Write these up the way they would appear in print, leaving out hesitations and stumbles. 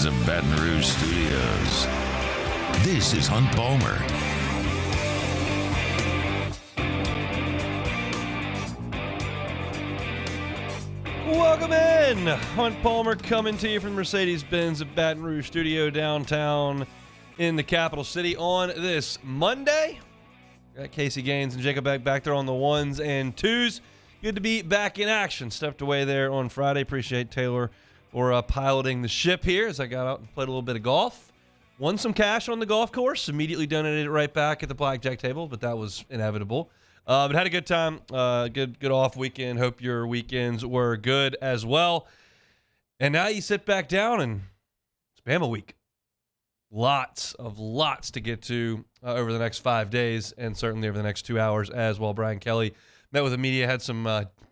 Benz of Baton Rouge Studios. This is Hunt Palmer. Welcome in. Hunt Palmer coming to you from Mercedes-Benz of Baton Rouge Studio downtown in the capital city on this Monday. Got Casey Gaines and Jacob Beck back there on the ones and twos. Good to be back in action. Stepped away there on Friday. Appreciate Taylor for piloting the ship here as I got out and played a little bit of golf. Won some cash on the golf course. Immediately donated it right back at the blackjack table, but that was inevitable. But had a good time. Good off weekend. Hope your weekends were good as well. And now you sit back down and it's Bama week. Lots to get to over the next 5 days and certainly over the next 2 hours as well. Brian Kelly met with the media, had some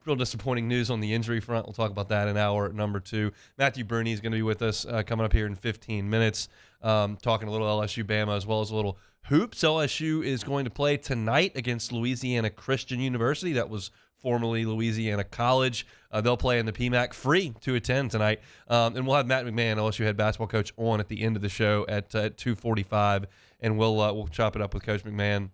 real disappointing news on the injury front. We'll talk about that in hour number 2. Matthew Burney is going to be with us coming up here in 15 minutes, talking a little LSU Bama as well as a little hoops. LSU is going to play tonight against Louisiana Christian University. That was formerly Louisiana College. They'll play in the PMAC, free to attend tonight. And we'll have Matt McMahon, LSU head basketball coach, on at the end of the show at 2:45, and we'll chop it up with Coach McMahon,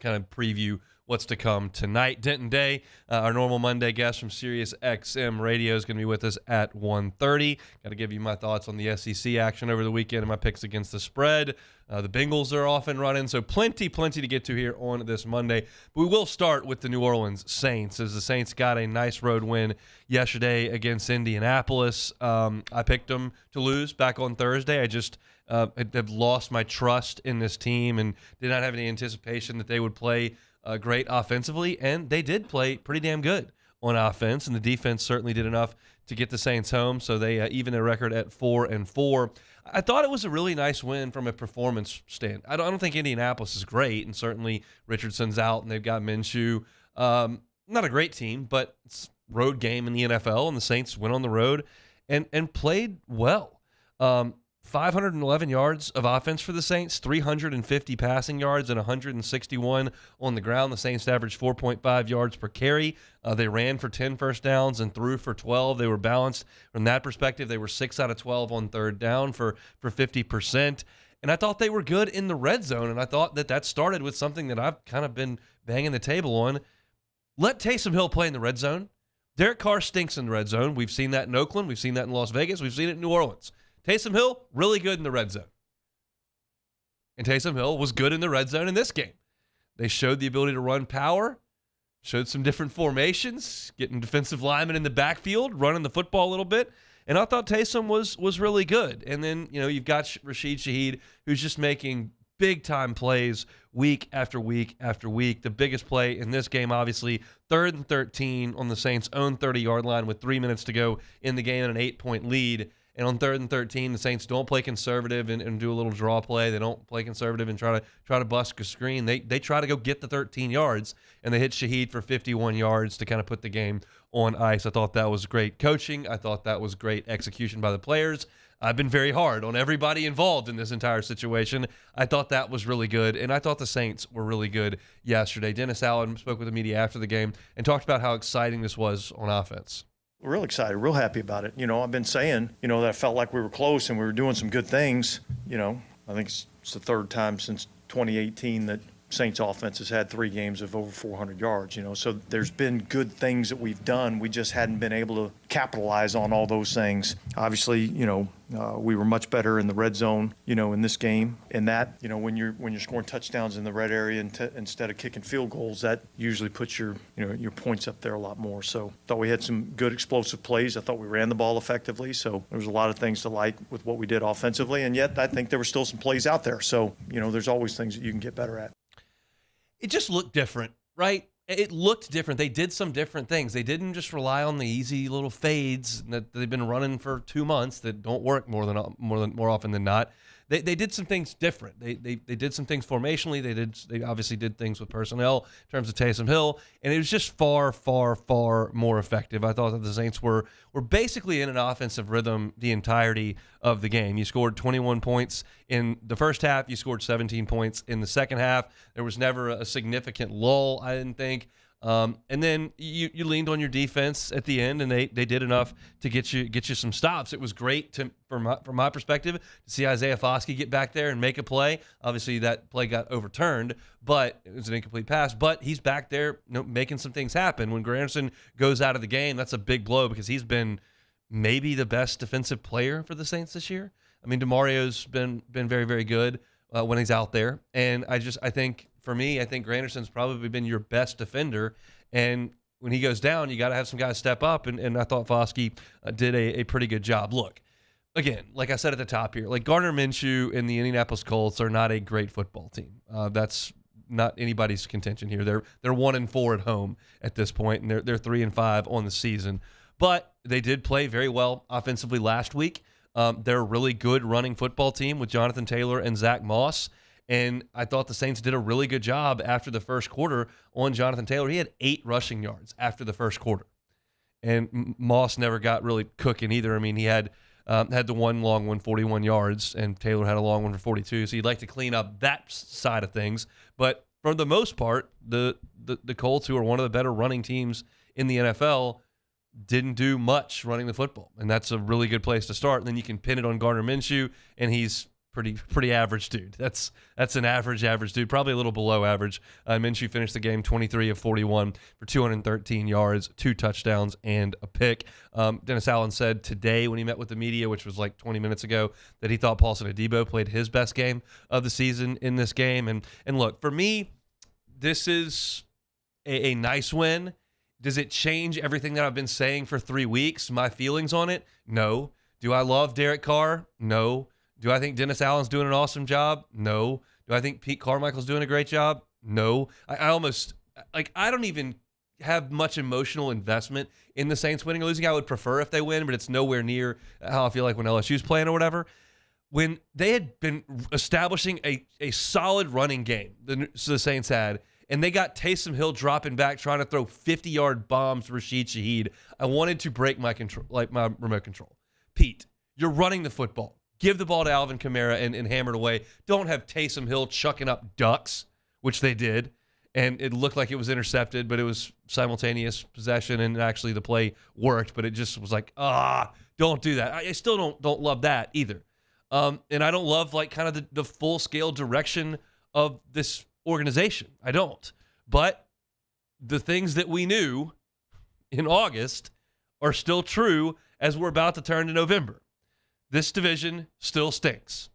kind of preview what's to come tonight. Denton Day, our normal Monday guest from Sirius XM Radio, is going to be with us at 1:30. Got to give you my thoughts on the SEC action over the weekend and my picks against the spread. The Bengals are off and running, so plenty to get to here on this Monday. But we will start with the New Orleans Saints, as the Saints got a nice road win yesterday against Indianapolis. I picked them to lose back on Thursday. I just have lost my trust in this team and did not have any anticipation that they would play great offensively, and they did play pretty damn good on offense, and the defense certainly did enough to get the Saints home, so they even their record at 4-4. I thought it was a really nice win from a performance stand. I don't think Indianapolis is great, and certainly Richardson's out, and they've got Minshew. Not a great team, but it's a road game in the NFL, and the Saints went on the road and played well. 511 yards of offense for the Saints, 350 passing yards, and 161 on the ground. The Saints averaged 4.5 yards per carry. They ran for 10 first downs and threw for 12. They were balanced from that perspective. They were 6 out of 12 on third down for 50%. And I thought they were good in the red zone, and I thought that started with something that I've kind of been banging the table on. Let Taysom Hill play in the red zone. Derek Carr stinks in the red zone. We've seen that in Oakland. We've seen that in Las Vegas. We've seen it in New Orleans. Taysom Hill, really good in the red zone. And Taysom Hill was good in the red zone in this game. They showed the ability to run power, showed some different formations, getting defensive linemen in the backfield, running the football a little bit. And I thought Taysom was really good. And then, you've got Rashid Shaheed, who's just making big-time plays week after week after week. The biggest play in this game, obviously, 3rd and 13 on the Saints' own 30-yard line with 3 minutes to go in the game and an 8-point lead. And on 3rd and 13, the Saints don't play conservative and do a little draw play. They don't play conservative and try to bust a screen. They try to go get the 13 yards, and they hit Shaheed for 51 yards to kind of put the game on ice. I thought that was great coaching. I thought that was great execution by the players. I've been very hard on everybody involved in this entire situation. I thought that was really good, and I thought the Saints were really good yesterday. Dennis Allen spoke with the media after the game and talked about how exciting this was on offense. Real excited, real happy about it. I've been saying, that I felt like we were close and we were doing some good things. I think it's the 3rd time since 2018 that Saints offense has had 3 games of over 400 yards, So there's been good things that we've done. We just hadn't been able to capitalize on all those things. Obviously, we were much better in the red zone, in this game. And that, when you're scoring touchdowns in the red area instead of kicking field goals, that usually puts your points up there a lot more. So I thought we had some good explosive plays. I thought we ran the ball effectively. So there was a lot of things to like with what we did offensively. And yet I think there were still some plays out there. So, there's always things that you can get better at. It just looked different, right? It looked different. They did some different things. They didn't just rely on the easy little fades that they've been running for 2 months that don't work more often than not. They did some things different. They did some things formationally. They obviously did things with personnel in terms of Taysom Hill, and it was just far more effective. I thought that the Saints were basically in an offensive rhythm the entirety of the game. You scored 21 points in the first half. You scored 17 points in the second half. There was never a significant lull, I didn't think. And then you leaned on your defense at the end, and they did enough to get you some stops. It was great from my perspective to see Isaiah Foskey get back there and make a play. Obviously, that play got overturned, but it was an incomplete pass. But he's back there, making some things happen. When Granderson goes out of the game, that's a big blow because he's been maybe the best defensive player for the Saints this year. I mean, DeMario's been very, very good when he's out there, and I think. For me, I think Granderson's probably been your best defender, and when he goes down, you got to have some guys step up, and I thought Foskey did a pretty good job. Look, again, like I said at the top here, like Gardner Minshew and the Indianapolis Colts are not a great football team. That's not anybody's contention here. They're 1-4 at home at this point, and they're 3-5 on the season. But they did play very well offensively last week. They're a really good running football team with Jonathan Taylor and Zach Moss. And I thought the Saints did a really good job after the first quarter on Jonathan Taylor. He had 8 rushing yards after the first quarter. And Moss never got really cooking either. I mean, he had the one long one, 41 yards, and Taylor had a long one for 42. So you'd like to clean up that side of things. But for the most part, the Colts, who are one of the better running teams in the NFL, didn't do much running the football. And that's a really good place to start. And then you can pin it on Gardner Minshew, and he's pretty average dude. That's an average dude, probably a little below average. Minshew finished the game 23 of 41 for 213 yards, 2 touchdowns, and a pick. Dennis Allen said today when he met with the media, which was like 20 minutes ago, that he thought Paulson Adebo played his best game of the season in this game. And look, for me, this is a nice win. Does it change everything that I've been saying for 3 weeks? My feelings on it? No. Do I love Derek Carr? No. Do I think Dennis Allen's doing an awesome job? No. Do I think Pete Carmichael's doing a great job? No. I almost, I don't even have much emotional investment in the Saints winning or losing. I would prefer if they win, but it's nowhere near how I feel like when LSU's playing or whatever. When they had been establishing a solid running game, the Saints had, and they got Taysom Hill dropping back, trying to throw 50-yard bombs to Rashid Shaheed, I wanted to break my control, like my remote control. Pete, you're running the football. Give the ball to Alvin Kamara and hammer it away. Don't have Taysom Hill chucking up ducks, which they did, and it looked like it was intercepted, but it was simultaneous possession, and actually the play worked, but it just was like, don't do that. I still don't love that either. And I don't love like kind of the full-scale direction of this organization. I don't. But the things that we knew in August are still true as we're about to turn to November. This division still stinks.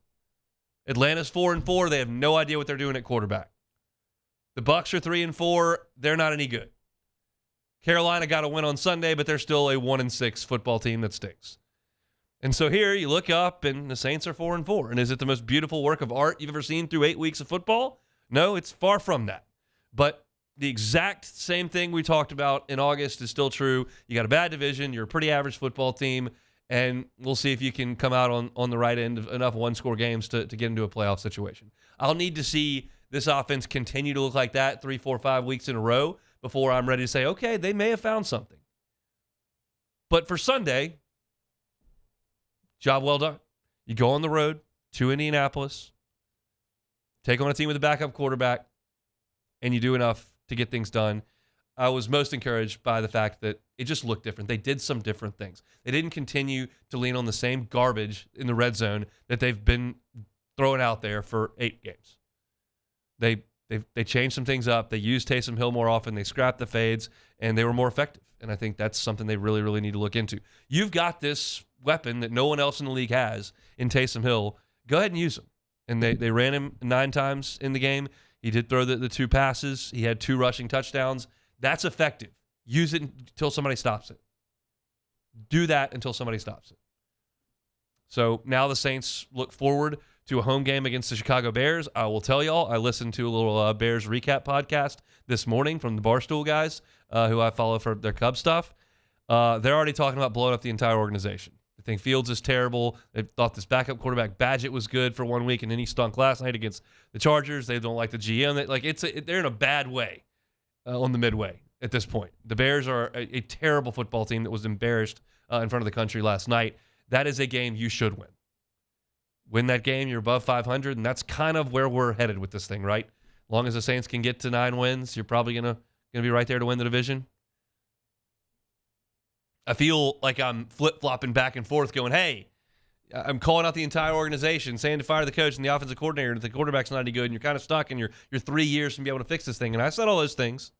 Atlanta's 4-4. They have no idea what they're doing at quarterback. The Bucs are 3-4. They're not any good. Carolina got a win on Sunday, but they're still a 1-6 football team that stinks. And so here you look up, and the Saints are 4-4. And is it the most beautiful work of art you've ever seen through 8 weeks of football? No, it's far from that. But the exact same thing we talked about in August is still true. You got a bad division. You're a pretty average football team. And we'll see if you can come out on the right end of enough one-score games to get into a playoff situation. I'll need to see this offense continue to look like that 3, 4, 5 weeks in a row before I'm ready to say, okay, they may have found something. But for Sunday, job well done. You go on the road to Indianapolis, take on a team with a backup quarterback, and you do enough to get things done. I was most encouraged by the fact that it just looked different. They did some different things. They didn't continue to lean on the same garbage in the red zone that they've been throwing out there for 8 games. They changed some things up. They used Taysom Hill more often. They scrapped the fades, and they were more effective. And I think that's something they really, really need to look into. You've got this weapon that no one else in the league has in Taysom Hill. Go ahead and use him. And they ran him 9 times in the game. He did throw the 2 passes. He had 2 rushing touchdowns. That's effective. Use it until somebody stops it. Do that until somebody stops it. So now the Saints look forward to a home game against the Chicago Bears. I will tell y'all, I listened to a little Bears recap podcast this morning from the Barstool guys, who I follow for their Cub stuff. They're already talking about blowing up the entire organization. They think Fields is terrible. They thought this backup quarterback Badgett was good for 1 week, and then he stunk last night against the Chargers. They don't like the GM. They're in a bad way on the midway at this point. The Bears are a terrible football team that was embarrassed in front of the country last night. That is a game you should win. Win that game, you're above 500, and that's kind of where we're headed with this thing, right? As long as the Saints can get to 9 wins, you're probably going to going to be right there to win the division. I feel like I'm flip-flopping back and forth going, hey, I'm calling out the entire organization, saying to fire the coach and the offensive coordinator, and if the quarterback's not any good, and you're kind of stuck, and you're 3 years from being able to fix this thing. And I said all those things.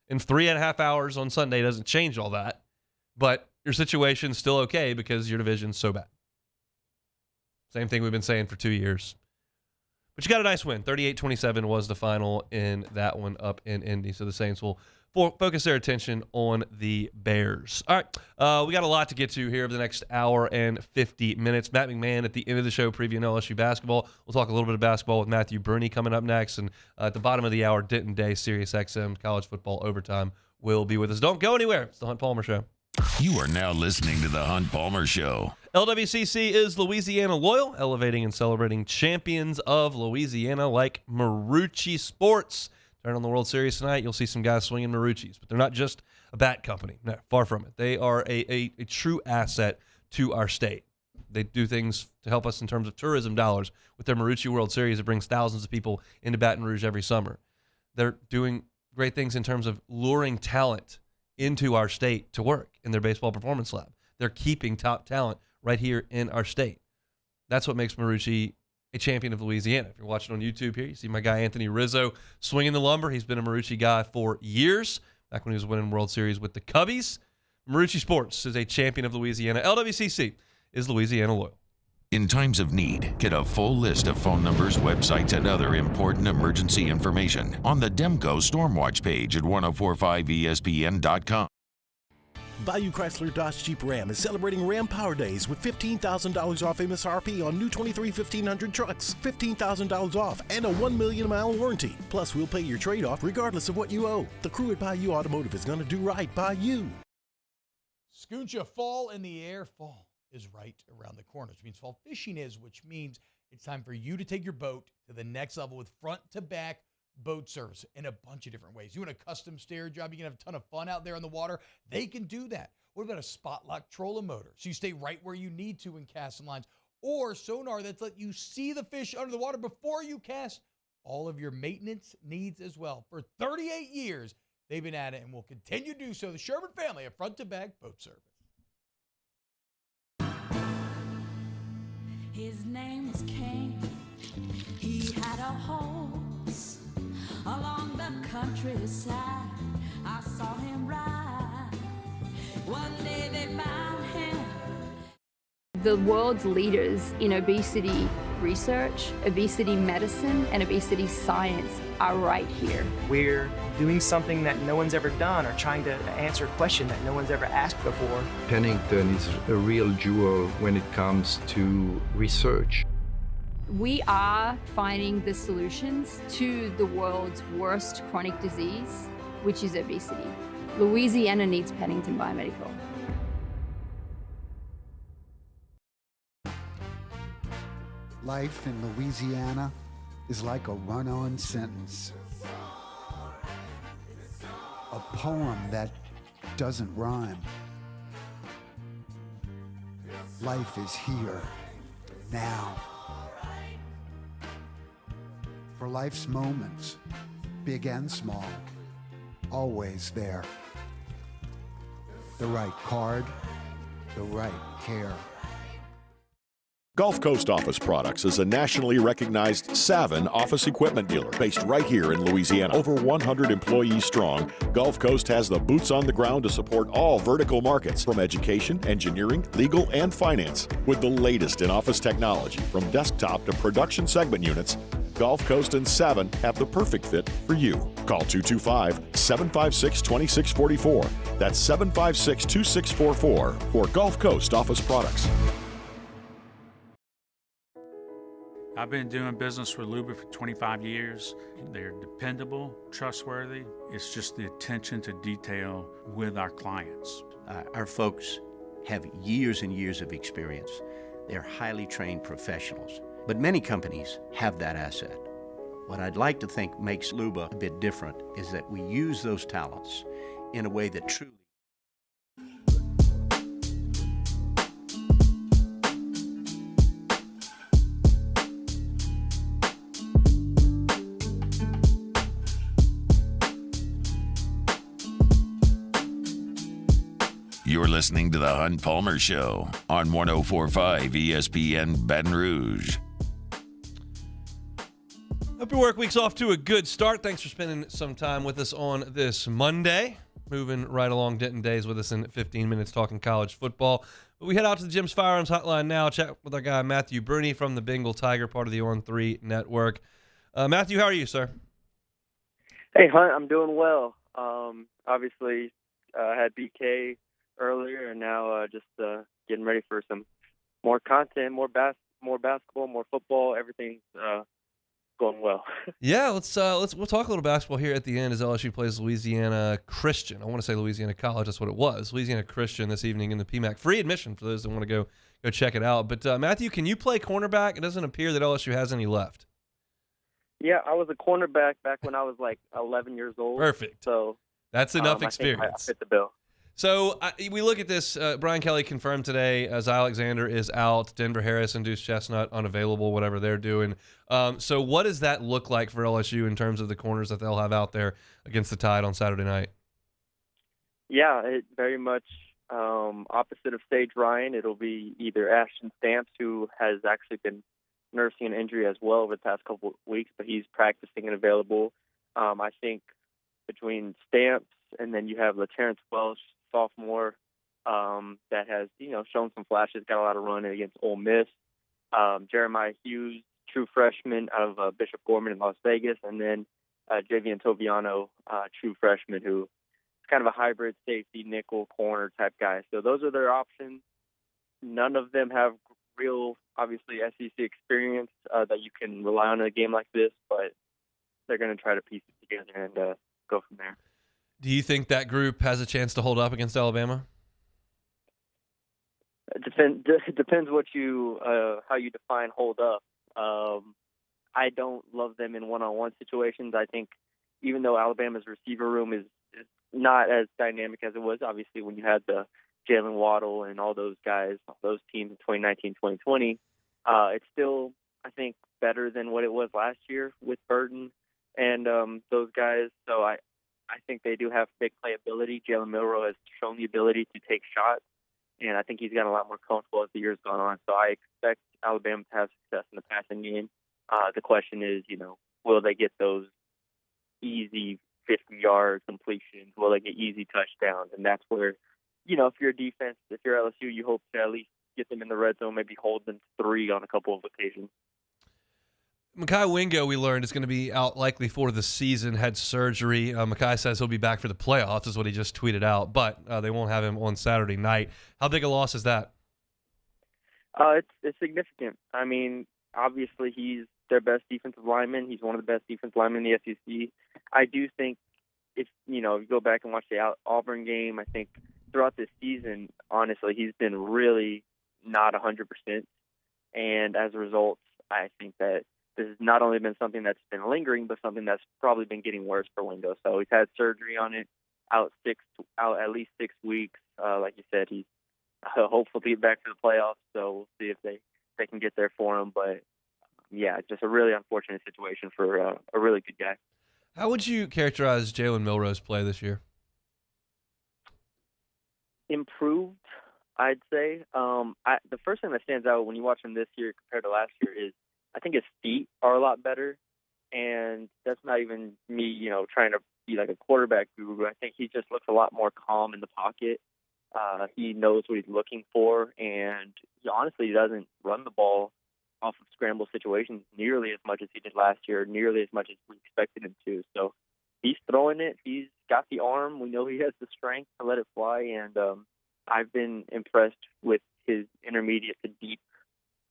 In 3.5 hours on Sunday doesn't change all that. But your situation's still okay because your division's so bad. Same thing we've been saying for 2 years. But you got a nice win. 38-27 was the final in that one up in Indy. So the Saints will focus their attention on the Bears. All right, we got a lot to get to here over the next hour and 50 minutes. Matt McMahon at the end of the show previewing LSU basketball. We'll talk a little bit of basketball with Matthew Bruni coming up next. And at the bottom of the hour, Denton Day, Sirius XM, college football overtime will be with us. Don't go anywhere. It's the Hunt Palmer Show. You are now listening to the Hunt Palmer Show. LWCC is Louisiana loyal, elevating and celebrating champions of Louisiana like Marucci Sports. Turn on the World Series tonight, you'll see some guys swinging Maruccis, but they're not just a bat company. No, far from it. They are a true asset to our state. They do things to help us in terms of tourism dollars. With their Marucci World Series, it brings thousands of people into Baton Rouge every summer. They're doing great things in terms of luring talent into our state to work in their baseball performance lab. They're keeping top talent right here in our state. That's what makes Marucci a champion of Louisiana. If you're watching on YouTube here, you see my guy Anthony Rizzo swinging the lumber. He's been a Marucci guy for years, back when he was winning World Series with the Cubbies. Marucci Sports is a champion of Louisiana. LWCC is Louisiana loyal. In times of need, get a full list of phone numbers, websites, and other important emergency information on the Demco Stormwatch page at 1045ESPN.com. Bayou Chrysler Dodge Jeep Ram is celebrating Ram Power Days with $15,000 off MSRP on new 23 1500 trucks, $15,000 off, and a 1 million mile warranty. Plus, we'll pay your trade-off regardless of what you owe. The crew at Bayou Automotive is going to do right by you. Scooncha, fall in the air. Fall is right around the corner, which means fall fishing is, which means it's time for you to take your boat to the next level with front-to-back boat service in a bunch of different ways. You want a custom stair job, you can have a ton of fun out there in the water, they can do that. What about a spot lock trolling motor, so you stay right where you need to in casting lines, or sonar that's let you see the fish under the water before you cast? All of your maintenance needs as well. For 38 years, they've been at it and will continue to do so. The Sherman family of front-to-back boat service. His name was King. He had a horse along the countryside. I saw him ride. One day they found him. The world's leaders in obesity research, obesity medicine, and obesity science are right here. We're doing something that no one's ever done, or trying to answer a question that no one's ever asked before. Pennington is a real jewel when it comes to research. We are finding the solutions to the world's worst chronic disease, which is obesity. Louisiana needs Pennington Biomedical. Life in Louisiana is like a run-on sentence. A poem that doesn't rhyme. Life is here, now. For life's moments, big and small, always there. The right card, the right care. Gulf Coast Office Products is a nationally recognized Savin office equipment dealer based right here in Louisiana. Over 100 employees strong, Gulf Coast has the boots on the ground to support all vertical markets, from education, engineering, legal, and finance. With the latest in office technology, from desktop to production segment units, Gulf Coast and Savin have the perfect fit for you. Call 225-756-2644. That's 756-2644 for Gulf Coast Office Products. I've been doing business with Luba for 25 years. They're dependable, trustworthy. It's just the attention to detail with our clients. Our folks have years and years of experience. They're highly trained professionals, but many companies have that asset. What I'd like to think makes Luba a bit different is that we use those talents in a way that truly You're listening to The Hunt Palmer Show on 104.5 ESPN Baton Rouge. Hope your work week's off to a good start. Thanks for spending some time with us on this Monday. Moving right along Denton Days with us in 15 minutes talking college football. But we head out to the Jim's Firearms Hotline now. Chat with our guy Matthew Bruni from the Bengal Tiger, part of the On3 Network. Matthew, how are you, sir? Hey, Hunt, I'm doing well. Obviously, had BK earlier, and now just getting ready for some more content, more basketball, more football. Everything's going well. Yeah, we'll talk a little basketball here at the end as LSU plays Louisiana Christian. I want to say Louisiana College. That's what it was. Louisiana Christian this evening in the PMAC. Free admission for those that want to go check it out. But Matthew, can you play cornerback? It doesn't appear that LSU has any left. Yeah, I was a cornerback back when I was like 11 years old. Perfect. So that's enough experience. I think I fit the bill. So we look at this. Brian Kelly confirmed today as Alexander is out. Denver Harris and Deuce Chestnut unavailable, whatever they're doing. So what does that look like for LSU in terms of the corners that they'll have out there against the Tide on Saturday night? Yeah, it very much opposite of Sage Ryan. It'll be either Ashton Stamps, who has actually been nursing an injury as well over the past couple of weeks, but he's practicing and available. I think between Stamps and then you have LaTerrence Welsh, sophomore, that has, shown some flashes, got a lot of run against Ole Miss. Jeremiah Hughes, true freshman out of Bishop Gorman in Las Vegas, and then Javian Toviano, true freshman, who is kind of a hybrid safety, nickel, corner type guy. So those are their options. None of them have real, obviously, SEC experience that you can rely on in a game like this, but they're going to try to piece it together and go from there. Do you think that group has a chance to hold up against Alabama? It depends what how you define hold up. I don't love them in one-on-one situations. I think even though Alabama's receiver room is not as dynamic as it was, obviously, when you had the Jalen Waddle and all those guys, those teams in 2019, 2020, it's still, I think, better than what it was last year with Burton and those guys. So I think they do have big playability. Jalen Milroe has shown the ability to take shots, and I think he's gotten a lot more comfortable as the year's gone on. So I expect Alabama to have success in the passing game. The question is, will they get those easy 50-yard completions? Will they get easy touchdowns? And that's where, if you're a defense, if you're LSU, you hope to at least get them in the red zone, maybe hold them to 3 on a couple of occasions. Makai Wingo, we learned, is going to be out likely for the season, had surgery. Makai says he'll be back for the playoffs, is what he just tweeted out, but they won't have him on Saturday night. How big a loss is that? It's significant. I mean, obviously he's their best defensive lineman. He's one of the best defensive linemen in the SEC. I do think if you go back and watch the Auburn game, I think throughout this season, honestly, he's been really not 100%. And as a result, I think that this has not only been something that's been lingering, but something that's probably been getting worse for Wingo. So he's had surgery on it, out at least 6 weeks. Like you said, he's hopeful to get back to the playoffs. So we'll see if they can get there for him. But yeah, just a really unfortunate situation for a really good guy. How would you characterize Jalen Milroe's play this year? Improved, I'd say. The first thing that stands out when you watch him this year compared to last year is I think his feet are a lot better, and that's not even me, trying to be like a quarterback guru. I think he just looks a lot more calm in the pocket. He knows what he's looking for, and honestly, he doesn't run the ball off of scramble situations nearly as much as he did last year, nearly as much as we expected him to. So he's throwing it. He's got the arm. We know he has the strength to let it fly, and I've been impressed with his intermediate to deep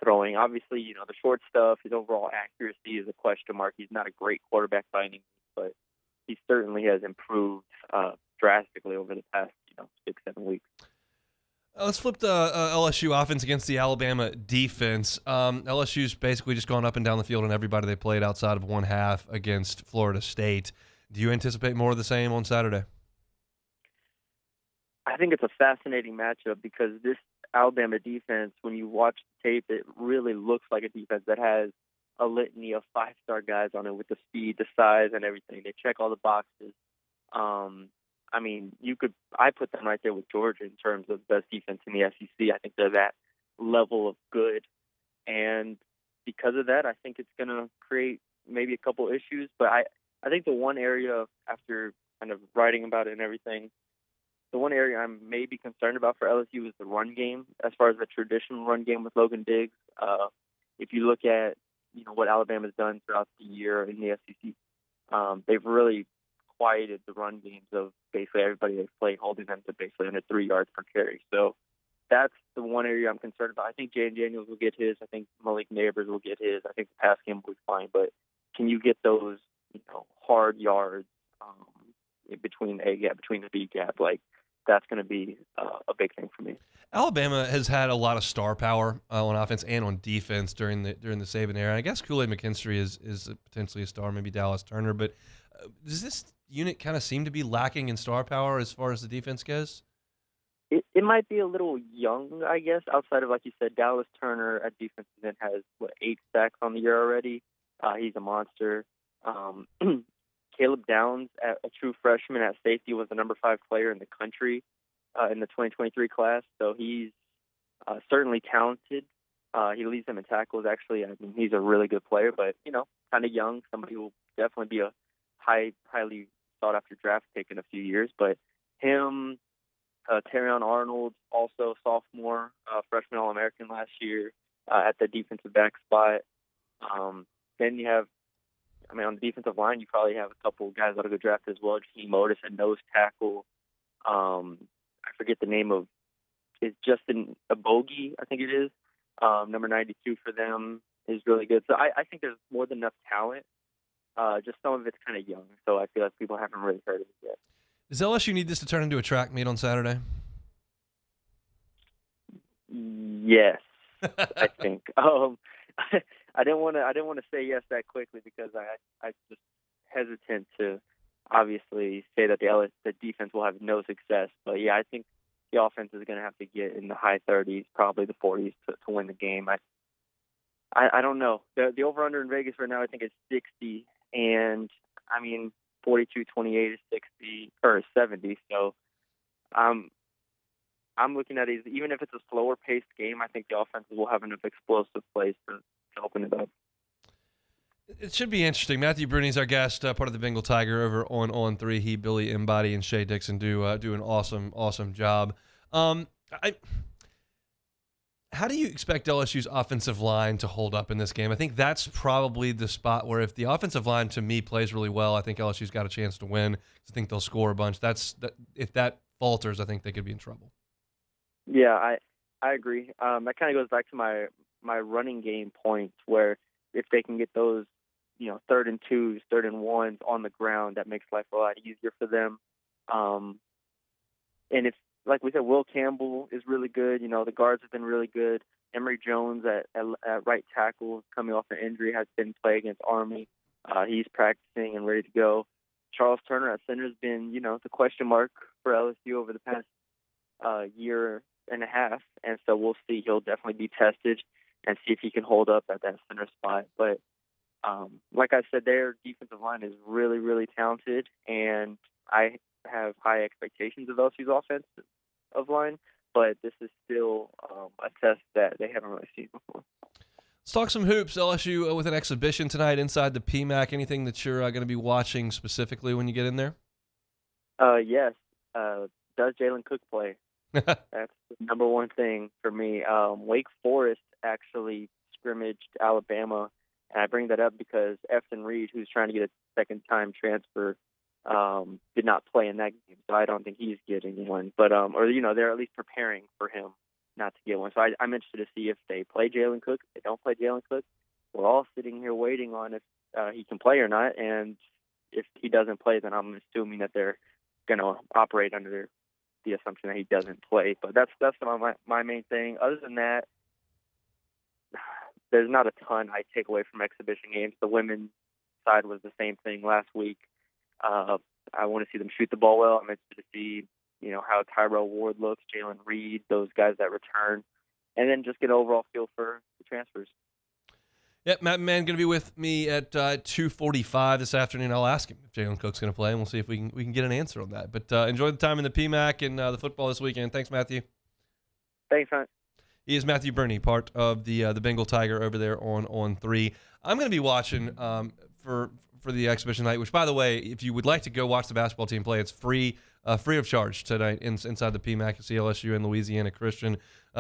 throwing. Obviously, the short stuff, his overall accuracy is a question mark. He's not a great quarterback by any means, but he certainly has improved drastically over the past 6-7 weeks. Let's flip the LSU offense against the Alabama defense. LSU's basically just gone up and down the field on everybody they played outside of one half against Florida State. Do you anticipate more of the same on Saturday? I think it's a fascinating matchup because this Alabama defense, when you watch the tape, it really looks like a defense that has a litany of 5-star guys on it with the speed, the size, and everything. They check all the boxes. I mean, I put them right there with Georgia in terms of best defense in the SEC. I think they're that level of good. And because of that, I think it's going to create maybe a couple issues. But I think the one area, after kind of writing about it and everything, the one area I'm maybe concerned about for LSU is the run game, as far as the traditional run game with Logan Diggs. If you look at what Alabama's done throughout the year in the SEC, they've really quieted the run games of basically everybody they've played, holding them to basically under 3 yards per carry. So that's the one area I'm concerned about. I think Jaden Daniels will get his. I think Malik Neighbors will get his. I think the pass game will be fine. But can you get those hard yards between the B gap? Like, that's going to be a big thing for me. Alabama has had a lot of star power on offense and on defense during the Saban era. I guess Kool-Aid McKinstry is potentially a star, maybe Dallas Turner. But does this unit kind of seem to be lacking in star power as far as the defense goes? It might be a little young, I guess, outside of, like you said, Dallas Turner at defensive end has, 8 sacks on the year already. He's a monster. Caleb Downs, a true freshman at safety, was the number 5 player in the country in the 2023 class. So he's certainly talented. He leads them in tackles, actually. I mean, he's a really good player, but, kind of young. Somebody who will definitely be a highly sought-after draft pick in a few years. But him, Terrion Arnold, also sophomore, freshman All-American last year at the defensive back spot. Then you have, on the defensive line, you probably have a couple guys that'll go draft as well. Jaheim Otis at nose tackle. I forget the name of, it's Justin Abogi, I think it is. Number 92 for them is really good. So I think there's more than enough talent. Just some of it's kind of young, so I feel like people haven't really heard of it yet. Does LSU need this to turn into a track meet on Saturday? Yes, I think. I didn't want to say yes that quickly because I just hesitant to obviously say that the defense will have no success. But yeah, I think the offense is going to have to get in the high 30s, probably the 40s to win the game. I don't know. The over-under in Vegas right now I think is 60, and 42-28 is 60 or 70. So I'm looking at it, even if it's a slower paced game, I think the offenses will have enough explosive plays to open it up. It should be interesting. Matthew Bruni's our guest, part of the Bengal Tiger over on 3. He, Billy Embody, and Shea Dixon do an awesome job. How do you expect LSU's offensive line to hold up in this game? I think that's probably the spot where if the offensive line, to me, plays really well, I think LSU's got a chance to win. I think they'll score a bunch. If that falters, I think they could be in trouble. Yeah, I agree. That kind of goes back to my running game points, where if they can get those, 3rd and 2s, 3rd and 1s on the ground, that makes life a lot easier for them. And if, like we said, Will Campbell is really good. The guards have been really good. Emory Jones at right tackle, coming off an injury, has been playing against Army. He's practicing and ready to go. Charles Turner at center has been, the question mark for LSU over the past year and a half. And so we'll see. He'll definitely be tested and see if he can hold up at that center spot. But like I said, their defensive line is really, really talented, and I have high expectations of LSU's offensive line, but this is still a test that they haven't really seen before. Let's talk some hoops. LSU with an exhibition tonight inside the PMAC. Anything that you're going to be watching specifically when you get in there? Yes. Does Jalen Cook play? That's the number one thing for me. Wake Forest actually scrimmaged Alabama, and I bring that up because Efton Reed, who's trying to get a second-time transfer, did not play in that game, so I don't think he's getting one. But they're at least preparing for him not to get one. So I'm interested to see if they play Jalen Cook. If they don't play Jalen Cook, we're all sitting here waiting on if he can play or not. And if he doesn't play, then I'm assuming that they're going to operate under the assumption that he doesn't play. But that's my main thing. Other than that, there's not a ton I take away from exhibition games. The women's side was the same thing last week. I want to see them shoot the ball well. I'm interested to see, how Tyrell Ward looks, Jalen Reed, those guys that return, and then just get an overall feel for the transfers. Yep, Matt McMahon going to be with me at 2:45 this afternoon. I'll ask him if Jalen Cook's going to play, and we'll see if we can get an answer on that. But enjoy the time in the PMAC and the football this weekend. Thanks, Matthew. Thanks, Hunt. He is Matthew Burney, part of the Bengal Tiger over there on 3. I'm going to be watching for the exhibition night, which, by the way, if you would like to go watch the basketball team play, it's free of charge tonight inside the PMAC at CLSU and Louisiana Christian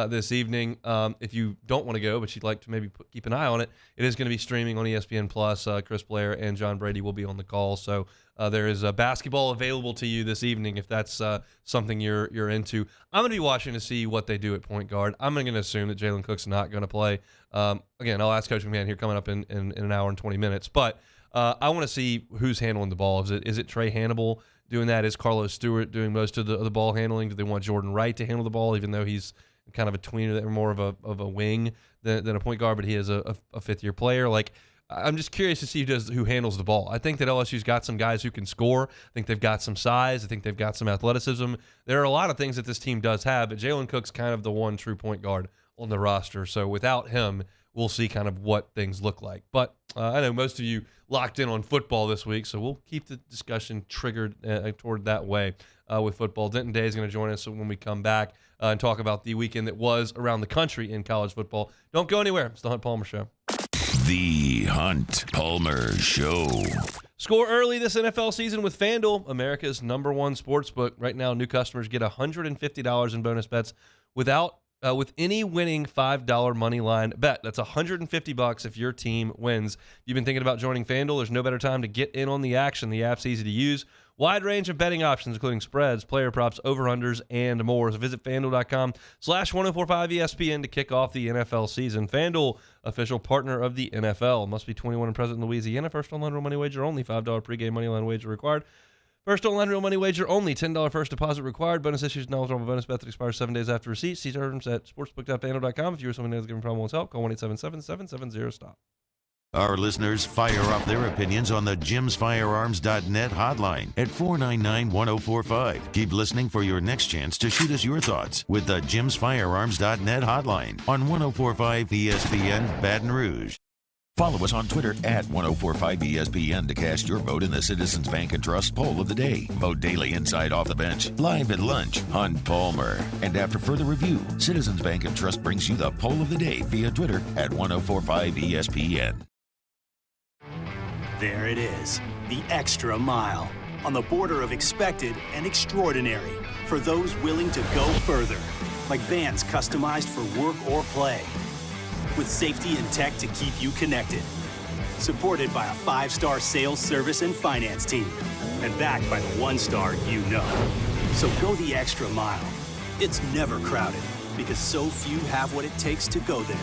this evening. If you don't want to go, but you'd like to maybe keep an eye on it, it is going to be streaming on ESPN Plus. Chris Blair and John Brady will be on the call, so there is basketball available to you this evening if that's something you're into. I'm going to be watching to see what they do at point guard. I'm going to assume that Jalen Cook's not going to play. Again, I'll ask Coach McMahon here coming up in an hour and 20 minutes, but I want to see who's handling the ball. Is it Trey Hannibal doing that? Is Carlos Stewart doing most of the ball handling? Do they want Jordan Wright to handle the ball, even though he's kind of a tweener, more of a wing than a point guard, but he is a fifth-year player? Like, I'm just curious to see who handles the ball. I think that LSU's got some guys who can score. I think they've got some size. I think they've got some athleticism. There are a lot of things that this team does have, but Jalen Cook's kind of the one true point guard on the roster. So without him, we'll see kind of what things look like. But I know most of you locked in on football this week, so we'll keep the discussion triggered toward that way with football. Denton Day is going to join us when we come back and talk about the weekend that was around the country in college football. Don't go anywhere. It's the Hunt Palmer Show. The Hunt Palmer Show. Score early this NFL season with FanDuel, America's #1 sportsbook. Right now, new customers get $150 in bonus bets with any winning $5 money line bet. That's $150 if your team wins. You've been thinking about joining FanDuel? There's no better time to get in on the action. The app's easy to use. Wide range of betting options, including spreads, player props, over-unders, and more. So visit FanDuel.com/1045ESPN to kick off the NFL season. FanDuel, official partner of the NFL. Must be 21 and present in Louisiana. First online real money wager only. $5 pregame money line wager required. First online real money wager only. $10 first deposit required. Bonus issues and eligible bonus bet that expires 7 days after receipt. See terms at sportsbook.fanduel.com. If you or someone knows giving problem wants help, call 1-877-770-STOP. Our listeners fire off their opinions on the jimsfirearms.net hotline at 499-1045. Keep listening for your next chance to shoot us your thoughts with the jimsfirearms.net hotline on 1045 ESPN Baton Rouge. Follow us on Twitter at 1045ESPN to cast your vote in the Citizens Bank and Trust poll of the day. Vote daily inside Off the Bench, live at lunch, Hunt Palmer. And after further review, Citizens Bank and Trust brings you the poll of the day via Twitter at 1045ESPN. There it is, the extra mile, on the border of expected and extraordinary for those willing to go further, like vans customized for work or play, with safety and tech to keep you connected, supported by a 5-star sales, service, and finance team, and backed by the 1-star you know. So go the extra mile. It's never crowded, because so few have what it takes to go there.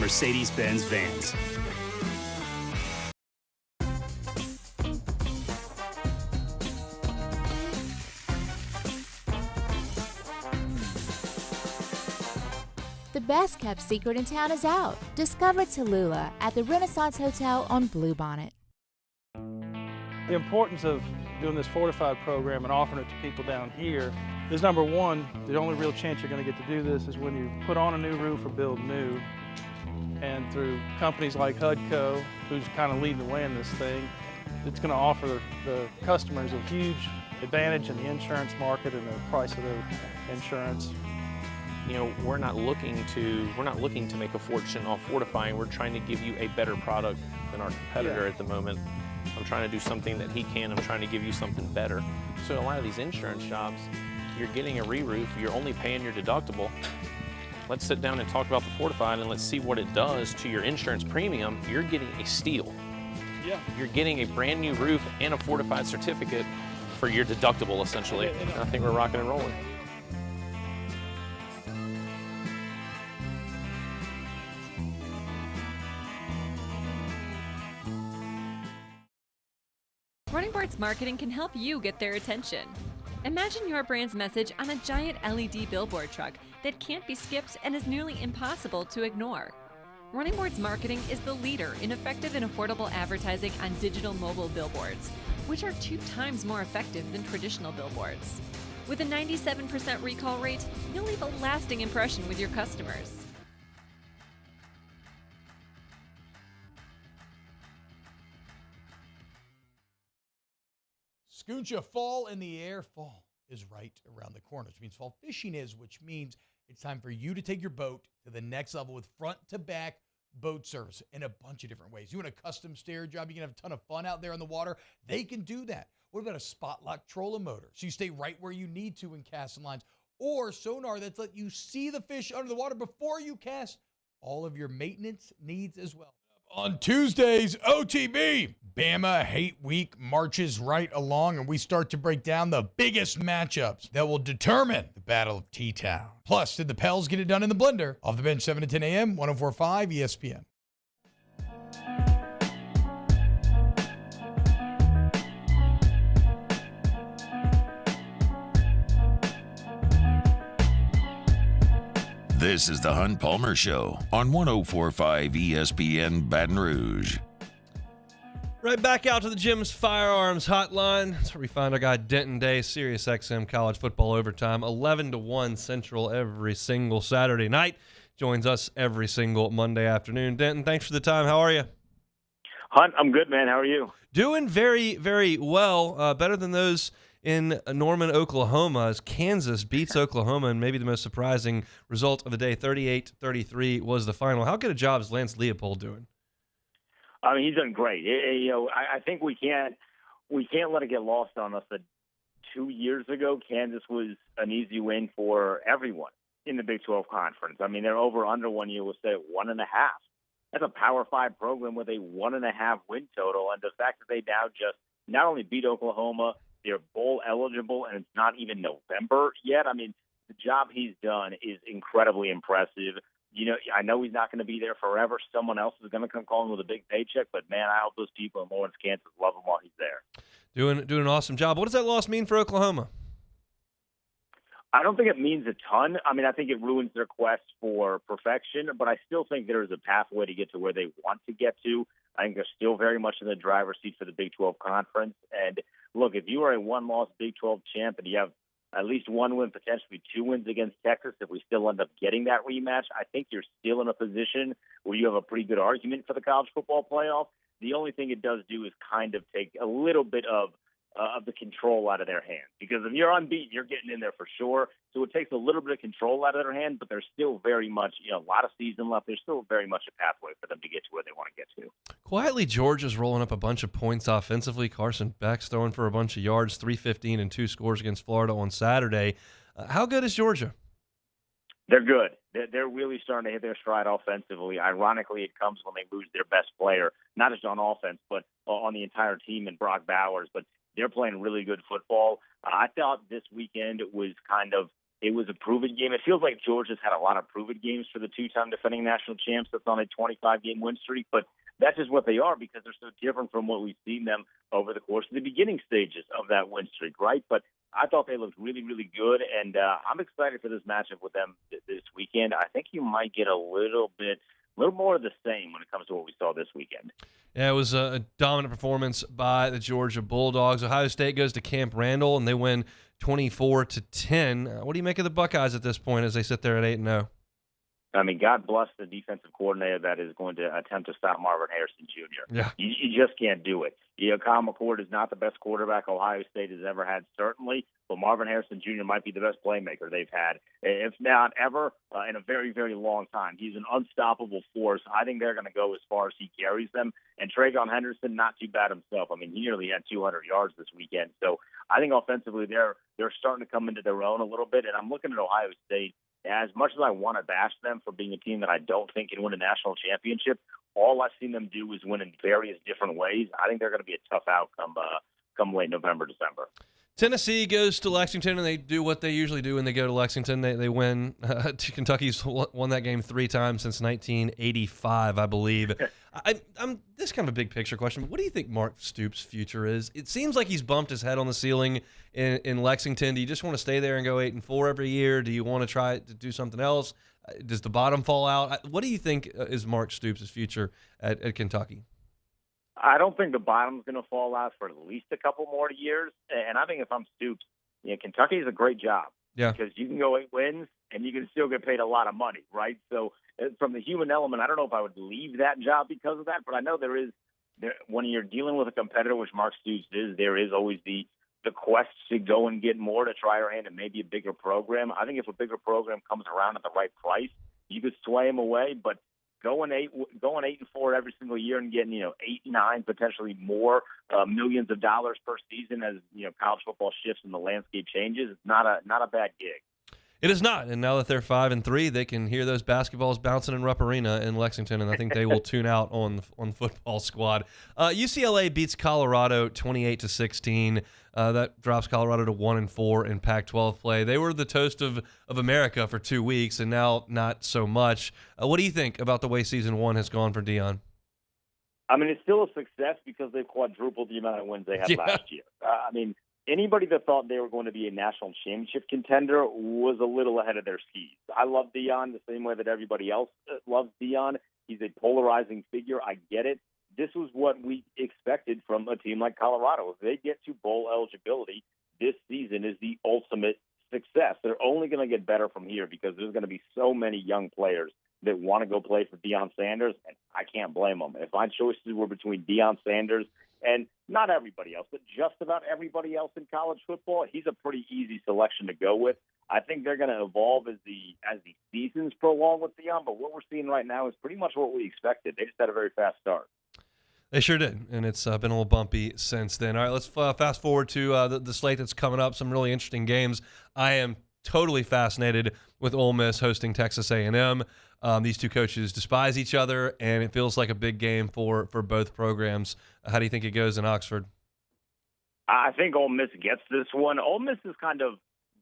Mercedes-Benz Vans. The best kept secret in town is out. Discover Tallulah at the Renaissance Hotel on Bluebonnet. The importance of doing this fortified program and offering it to people down here is, number one, the only real chance you're going to get to do this is when you put on a new roof or build new. And through companies like HUDCO, who's kind of leading the way in this thing, it's going to offer the customers a huge advantage in the insurance market and the price of their insurance. You know, we're not looking to make a fortune off fortifying. We're trying to give you a better product than our competitor at the moment. I'm trying to do something that he can. I'm trying to give you something better. So a lot of these insurance jobs, you're getting a re-roof, you're only paying your deductible. Let's sit down and talk about the fortified and let's see what it does to your insurance premium. You're getting a steal. Yeah. You're getting a brand new roof and a fortified certificate for your deductible, essentially. I think we're rocking and rolling. Running Boards Marketing can help you get their attention. Imagine your brand's message on a giant LED billboard truck that can't be skipped and is nearly impossible to ignore. Running Boards Marketing is the leader in effective and affordable advertising on digital mobile billboards, which are 2 times more effective than traditional billboards. With a 97% recall rate, you'll leave a lasting impression with your customers. Scooncha fall in the air. Fall is right around the corner, which means fall fishing is, which means it's time for you to take your boat to the next level with front-to-back boat service in a bunch of different ways. You want a custom stair job, you can have a ton of fun out there on the water. They can do that. What about a spot lock trolling motor? So you stay right where you need to in casting lines. Or sonar that's let you see the fish under the water before you cast. All of your maintenance needs as well. On Tuesdays, OTB, Bama Hate Week marches right along, and we start to break down the biggest matchups that will determine the Battle of T-Town. Plus, did the Pels get it done in the blender? Off the bench, 7 to 10 a.m., 104.5 ESPN. This is the Hunt Palmer Show on 104.5 ESPN Baton Rouge. Right back out to the Jim's Firearms Hotline. That's where we find our guy Denton Day, Sirius XM College Football Overtime, 11 to 1 Central every single Saturday night. Joins us every single Monday afternoon. Denton, thanks for the time. How are you? Hunt, I'm good, man. How are you? Doing very, very well. Better than those in Norman, Oklahoma, as Kansas beats Oklahoma, and maybe the most surprising result of the day, 38-33 was the final. How good a job is Lance Leopold doing? I mean, he's done great. I think we can't let it get lost on us that 2 years ago, Kansas was an easy win for everyone in the Big 12 Conference. I mean, their over-under 1 year was set at 1.5. That's a Power 5 program with a 1.5 win total, and the fact that they now just not only beat Oklahoma, they're bowl eligible, and it's not even November yet. I mean, the job he's done is incredibly impressive. You know, I know he's not going to be there forever. Someone else is going to come calling with a big paycheck, but man, I hope those people in Lawrence, Kansas love him while he's there. Doing an awesome job. What does that loss mean for Oklahoma? I don't think it means a ton. I mean, I think it ruins their quest for perfection, but I still think there is a pathway to get to where they want to get to. I think they're still very much in the driver's seat for the Big 12 Conference. And look, if you are a one-loss Big 12 champ and you have at least one win, potentially 2 wins against Texas, if we still end up getting that rematch, I think you're still in a position where you have a pretty good argument for the college football playoff. The only thing it does do is kind of take a little bit of the control out of their hands. Because if you're unbeaten, you're getting in there for sure. So it takes a little bit of control out of their hand, but there's still very much, a lot of season left. There's still very much a pathway for them to get to where they want to get to. Quietly, Georgia's rolling up a bunch of points offensively. Carson Beck's throwing for a bunch of yards, 315 and 2 scores against Florida on Saturday. How good is Georgia? They're good. They're really starting to hit their stride offensively. Ironically, it comes when they lose their best player, not just on offense, but on the entire team in Brock Bowers. But they're playing really good football. I thought this weekend was it was a prove-it game. It feels like Georgia's had a lot of prove-it games for the two-time defending national champs that's on a 25-game win streak, but that's just what they are because they're so different from what we've seen them over the course of the beginning stages of that win streak, right? But I thought they looked really, really good, and I'm excited for this matchup with them this weekend. I think you might get a little more of the same when it comes to what we saw this weekend. Yeah, it was a dominant performance by the Georgia Bulldogs. Ohio State goes to Camp Randall, and they win 24-10. What do you make of the Buckeyes at this point as they sit there at 8-0? I mean, God bless the defensive coordinator that is going to attempt to stop Marvin Harrison Jr. Yeah. You just can't do it. Kyle McCord is not the best quarterback Ohio State has ever had, certainly, but Marvin Harrison Jr. might be the best playmaker they've had, if not ever, in a very, very long time. He's an unstoppable force. I think they're going to go as far as he carries them. And Tragon Henderson, not too bad himself. I mean, he nearly had 200 yards this weekend. So I think offensively they're starting to come into their own a little bit, and I'm looking at Ohio State. As much as I want to bash them for being a team that I don't think can win a national championship, all I've seen them do is win in various different ways. I think they're going to be a tough outcome come late November, December. Tennessee goes to Lexington, and they do what they usually do when they go to Lexington. They win. Kentucky's won that game 3 times since 1985, I believe. This is kind of a big picture question, but what do you think Mark Stoops' future is? It seems like he's bumped his head on the ceiling in Lexington. Do you just want to stay there and go 8-4 every year? Do you want to try to do something else? Does the bottom fall out? What do you think is Mark Stoops' future at Kentucky? I don't think the bottom's going to fall out for at least a couple more years. And I think if I'm Stoops, Kentucky is a great job. Yeah. Because you can go 8 wins and you can still get paid a lot of money, right? So from the human element, I don't know if I would leave that job because of that, but I know when you're dealing with a competitor, which Mark Stoops is, there is always the the quest to go and get more to try our hand and maybe a bigger program. I think if a bigger program comes around at the right price, you could sway them away. But going 8-4 every single year and getting 8, 9, potentially more millions of dollars per season as college football shifts and the landscape changes, it's not a bad gig. It is not, and now that they're 5-3, they can hear those basketballs bouncing in Rupp Arena in Lexington, and I think they will tune out on the football squad. UCLA beats Colorado 28-16. That drops Colorado to 1-4 in Pac-12 play. They were the toast of America for 2 weeks, and now not so much. What do you think about the way season one has gone for Deion? I mean, it's still a success because they've quadrupled the amount of wins they had last year. Anybody that thought they were going to be a national championship contender was a little ahead of their skis. I love Deion the same way that everybody else loves Deion. He's a polarizing figure. I get it. This was what we expected from a team like Colorado. If they get to bowl eligibility, this season is the ultimate success. They're only going to get better from here because there's going to be so many young players that want to go play for Deion Sanders, and I can't blame them. If my choices were between Deion Sanders and not everybody else, but just about everybody else in college football, he's a pretty easy selection to go with. I think they're going to evolve as the seasons prolong with Deion, but what we're seeing right now is pretty much what we expected. They just had a very fast start. They sure did, and it's been a little bumpy since then. All right, let's fast forward to the slate that's coming up, some really interesting games. I am totally fascinated with Ole Miss hosting Texas A&M. These two coaches despise each other, and it feels like a big game for both programs. How do you think it goes in Oxford? I think Ole Miss gets this one. Ole Miss is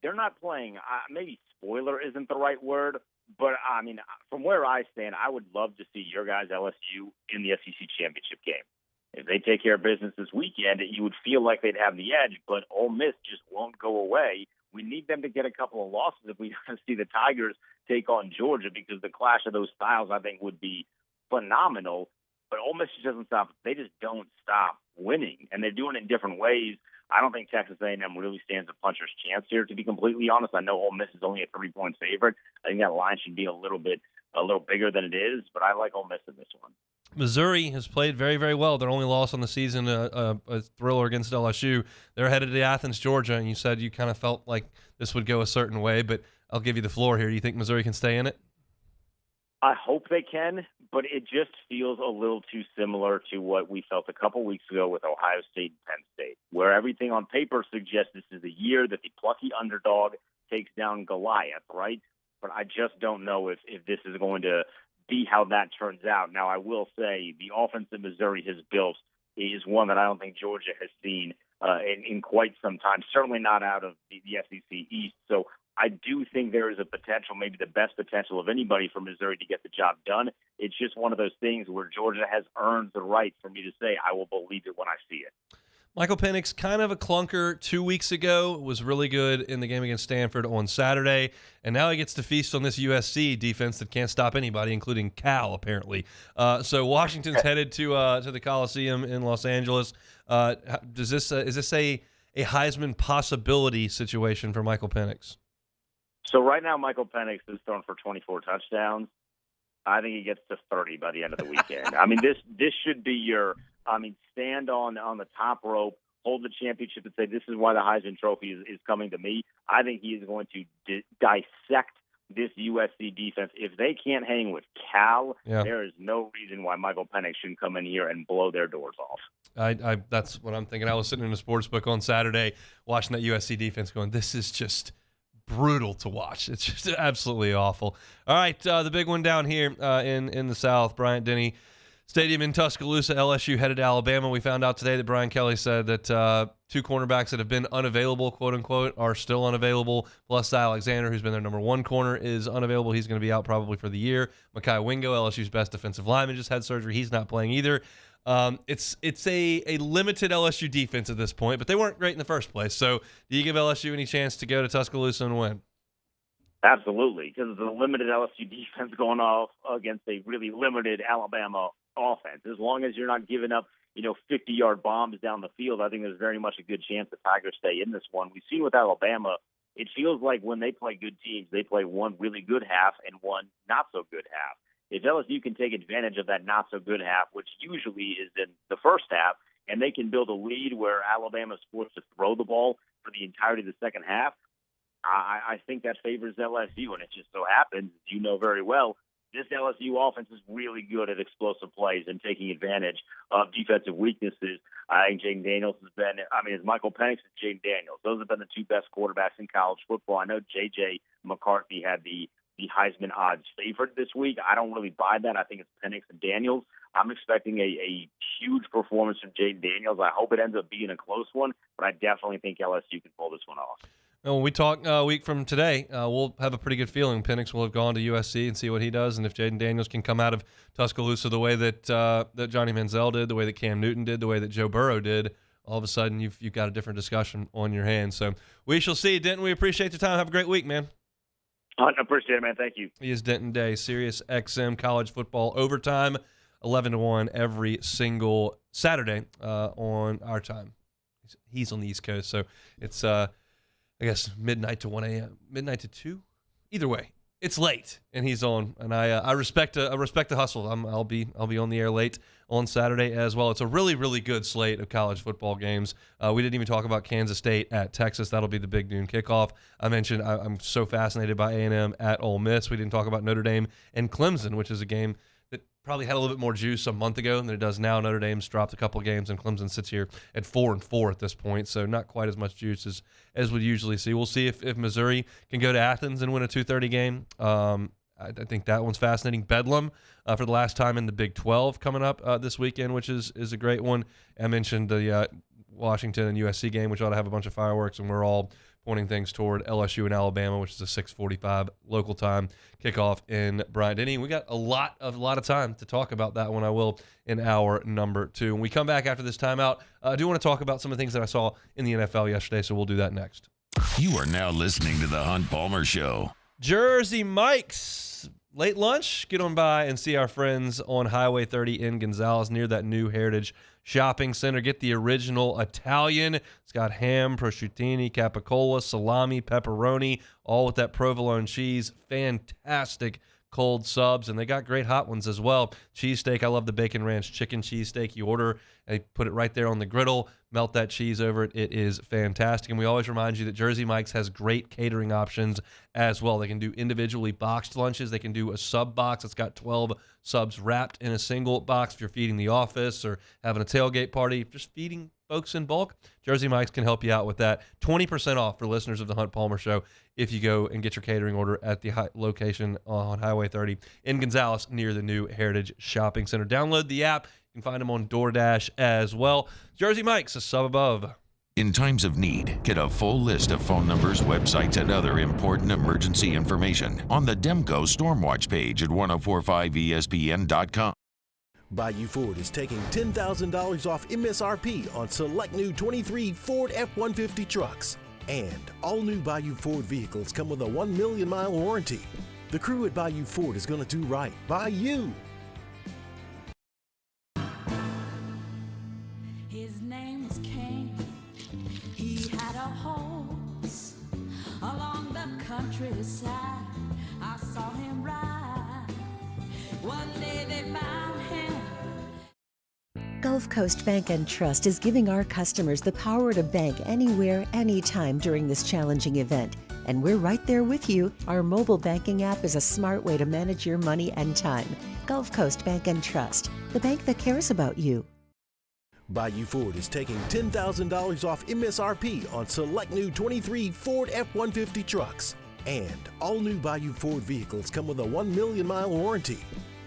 they're not playing, maybe spoiler isn't the right word, but I mean, from where I stand, I would love to see your guys LSU in the SEC championship game. If they take care of business this weekend, you would feel like they'd have the edge, but Ole Miss just won't go away. We need them to get a couple of losses if we want to see the Tigers take on Georgia, because the clash of those styles, I think, would be phenomenal. But Ole Miss just doesn't stop. They just don't stop winning, and they're doing it in different ways. I don't think Texas A&M really stands a puncher's chance here, to be completely honest. I know Ole Miss is only a 3-point favorite. I think that line should be a little bigger than it is, but I like Ole Miss in this one. Missouri has played very, very well. Their only loss on the season, a thriller against LSU. They're headed to Athens, Georgia, and you said you kind of felt like this would go a certain way, but I'll give you the floor here. Do you think Missouri can stay in it? I hope they can, but it just feels a little too similar to what we felt a couple weeks ago with Ohio State and Penn State, where everything on paper suggests this is the year that the plucky underdog takes down Goliath, right? But I just don't know if this is going to be how that turns out. Now, I will say the offense that Missouri has built is one that I don't think Georgia has seen in quite some time, certainly not out of the SEC East. So I do think there is a potential, maybe the best potential of anybody for Missouri to get the job done. It's just one of those things where Georgia has earned the right for me to say I will believe it when I see it. Michael Penix, kind of a clunker 2 weeks ago, was really good in the game against Stanford on Saturday, and now he gets to feast on this USC defense that can't stop anybody, including Cal, apparently. So Washington's headed to the Coliseum in Los Angeles. Is this a Heisman possibility situation for Michael Penix? So right now, Michael Penix is thrown for 24 touchdowns. I think he gets to 30 by the end of the weekend. I mean, this should be your stand on the top rope, hold the championship, and say this is why the Heisman Trophy is coming to me. I think he is going to dissect this USC defense. If they can't hang with Cal, there is no reason why Michael Penix shouldn't come in here and blow their doors off. That's what I'm thinking. I was sitting in a sports book on Saturday watching that USC defense going, this is just brutal to watch. It's just absolutely awful. All right, the big one down here in the South, Bryant-Denny Stadium in Tuscaloosa, LSU headed to Alabama. We found out today that Brian Kelly said that two cornerbacks that have been unavailable, quote-unquote, are still unavailable, plus Alexander, who's been their number one corner, is unavailable. He's going to be out probably for the year. Mekhi Wingo, LSU's best defensive lineman, just had surgery. He's not playing either. It's a limited LSU defense at this point, but they weren't great in the first place. So do you give LSU any chance to go to Tuscaloosa and win? Absolutely, because the limited LSU defense going off against a really limited Alabama offense. As long as you're not giving up, 50-yard bombs down the field, I think there's very much a good chance the Tigers stay in this one. We've seen with Alabama, it feels like when they play good teams, they play one really good half and one not-so-good half. If LSU can take advantage of that not-so-good half, which usually is in the first half, and they can build a lead where Alabama's forced to throw the ball for the entirety of the second half, I think that favors LSU, and it just so happens, as you know very well, this LSU offense is really good at explosive plays and taking advantage of defensive weaknesses. I think Jaden Daniels it's Michael Penix and Jaden Daniels. Those have been the two best quarterbacks in college football. I know J.J. McCarthy had the Heisman odds favorite this week. I don't really buy that. I think it's Penix and Daniels. I'm expecting a huge performance from Jaden Daniels. I hope it ends up being a close one, but I definitely think LSU can pull this one off. And when we talk a week from today, we'll have a pretty good feeling. Penix will have gone to USC and see what he does, and if Jaden Daniels can come out of Tuscaloosa the way that that Johnny Manziel did, the way that Cam Newton did, the way that Joe Burrow did, all of a sudden you've got a different discussion on your hands. So we shall see. Denton, we appreciate your time. Have a great week, man. I appreciate it, man. Thank you. He is Denton Day, Sirius XM College Football Overtime, 11 to 1 every single Saturday on our time. He's on the East Coast, so it's I guess midnight to 1 a.m., midnight to 2. Either way, it's late, and he's on. And I respect the hustle. I'll be on the air late on Saturday as well. It's a really, really good slate of college football games. We didn't even talk about Kansas State at Texas. That'll be the big noon kickoff. I mentioned I'm so fascinated by A&M at Ole Miss. We didn't talk about Notre Dame and Clemson, which is a game that probably had a little bit more juice a month ago than it does now. Notre Dame's dropped a couple of games, and Clemson sits here at 4-4 at this point, so not quite as much juice as we usually see. We'll see if Missouri can go to Athens and win a 2:30 game. I think that one's fascinating. Bedlam for the last time in the Big 12 coming up this weekend, which is a great one. I mentioned the Washington and USC game, which ought to have a bunch of fireworks, and we're all pointing things toward LSU and Alabama, which is a 6:45 local time kickoff in Bryant-Denny. We got a lot of time to talk about that one. I will in hour number 2. When we come back after this timeout, I do want to talk about some of the things that I saw in the NFL yesterday, so we'll do that next. You are now listening to the Hunt Palmer Show. Jersey Mike's late lunch. Get on by and see our friends on Highway 30 in Gonzales near that new Heritage Shopping Center. Get the original Italian. It's got ham, prosciutto, capicola, salami, pepperoni, all with that provolone cheese. Fantastic cold subs, and they got great hot ones as well. Cheesesteak, I love the Bacon Ranch chicken cheesesteak. You order, they put it right there on the griddle, melt that cheese over it. It is fantastic. And we always remind you that Jersey Mike's has great catering options as well. They can do individually boxed lunches. They can do a sub box that's got 12 subs wrapped in a single box if you're feeding the office or having a tailgate party, just feeding folks in bulk. Jersey Mike's can help you out with that. 20% off for listeners of the Hunt Palmer Show if you go and get your catering order at the location on Highway 30 in Gonzales near the new Heritage Shopping Center. Download the app. You can find them on DoorDash as well. Jersey Mike's, a sub above. In times of need, get a full list of phone numbers, websites, and other important emergency information on the Demco Stormwatch page at 1045ESPN.com. Bayou Ford is taking $10,000 off MSRP on select new 23 Ford F-150 trucks. And all new Bayou Ford vehicles come with a 1 million mile warranty. The crew at Bayou Ford is going to do right by you. His name was Cain. He had a horse along the countryside. I saw him ride. One day they found him. Gulf Coast Bank and Trust is giving our customers the power to bank anywhere, anytime during this challenging event. And we're right there with you. Our mobile banking app is a smart way to manage your money and time. Gulf Coast Bank and Trust, the bank that cares about you. Bayou Ford is taking $10,000 off MSRP on select new 23 Ford F-150 trucks. And all new Bayou Ford vehicles come with a 1 million mile warranty.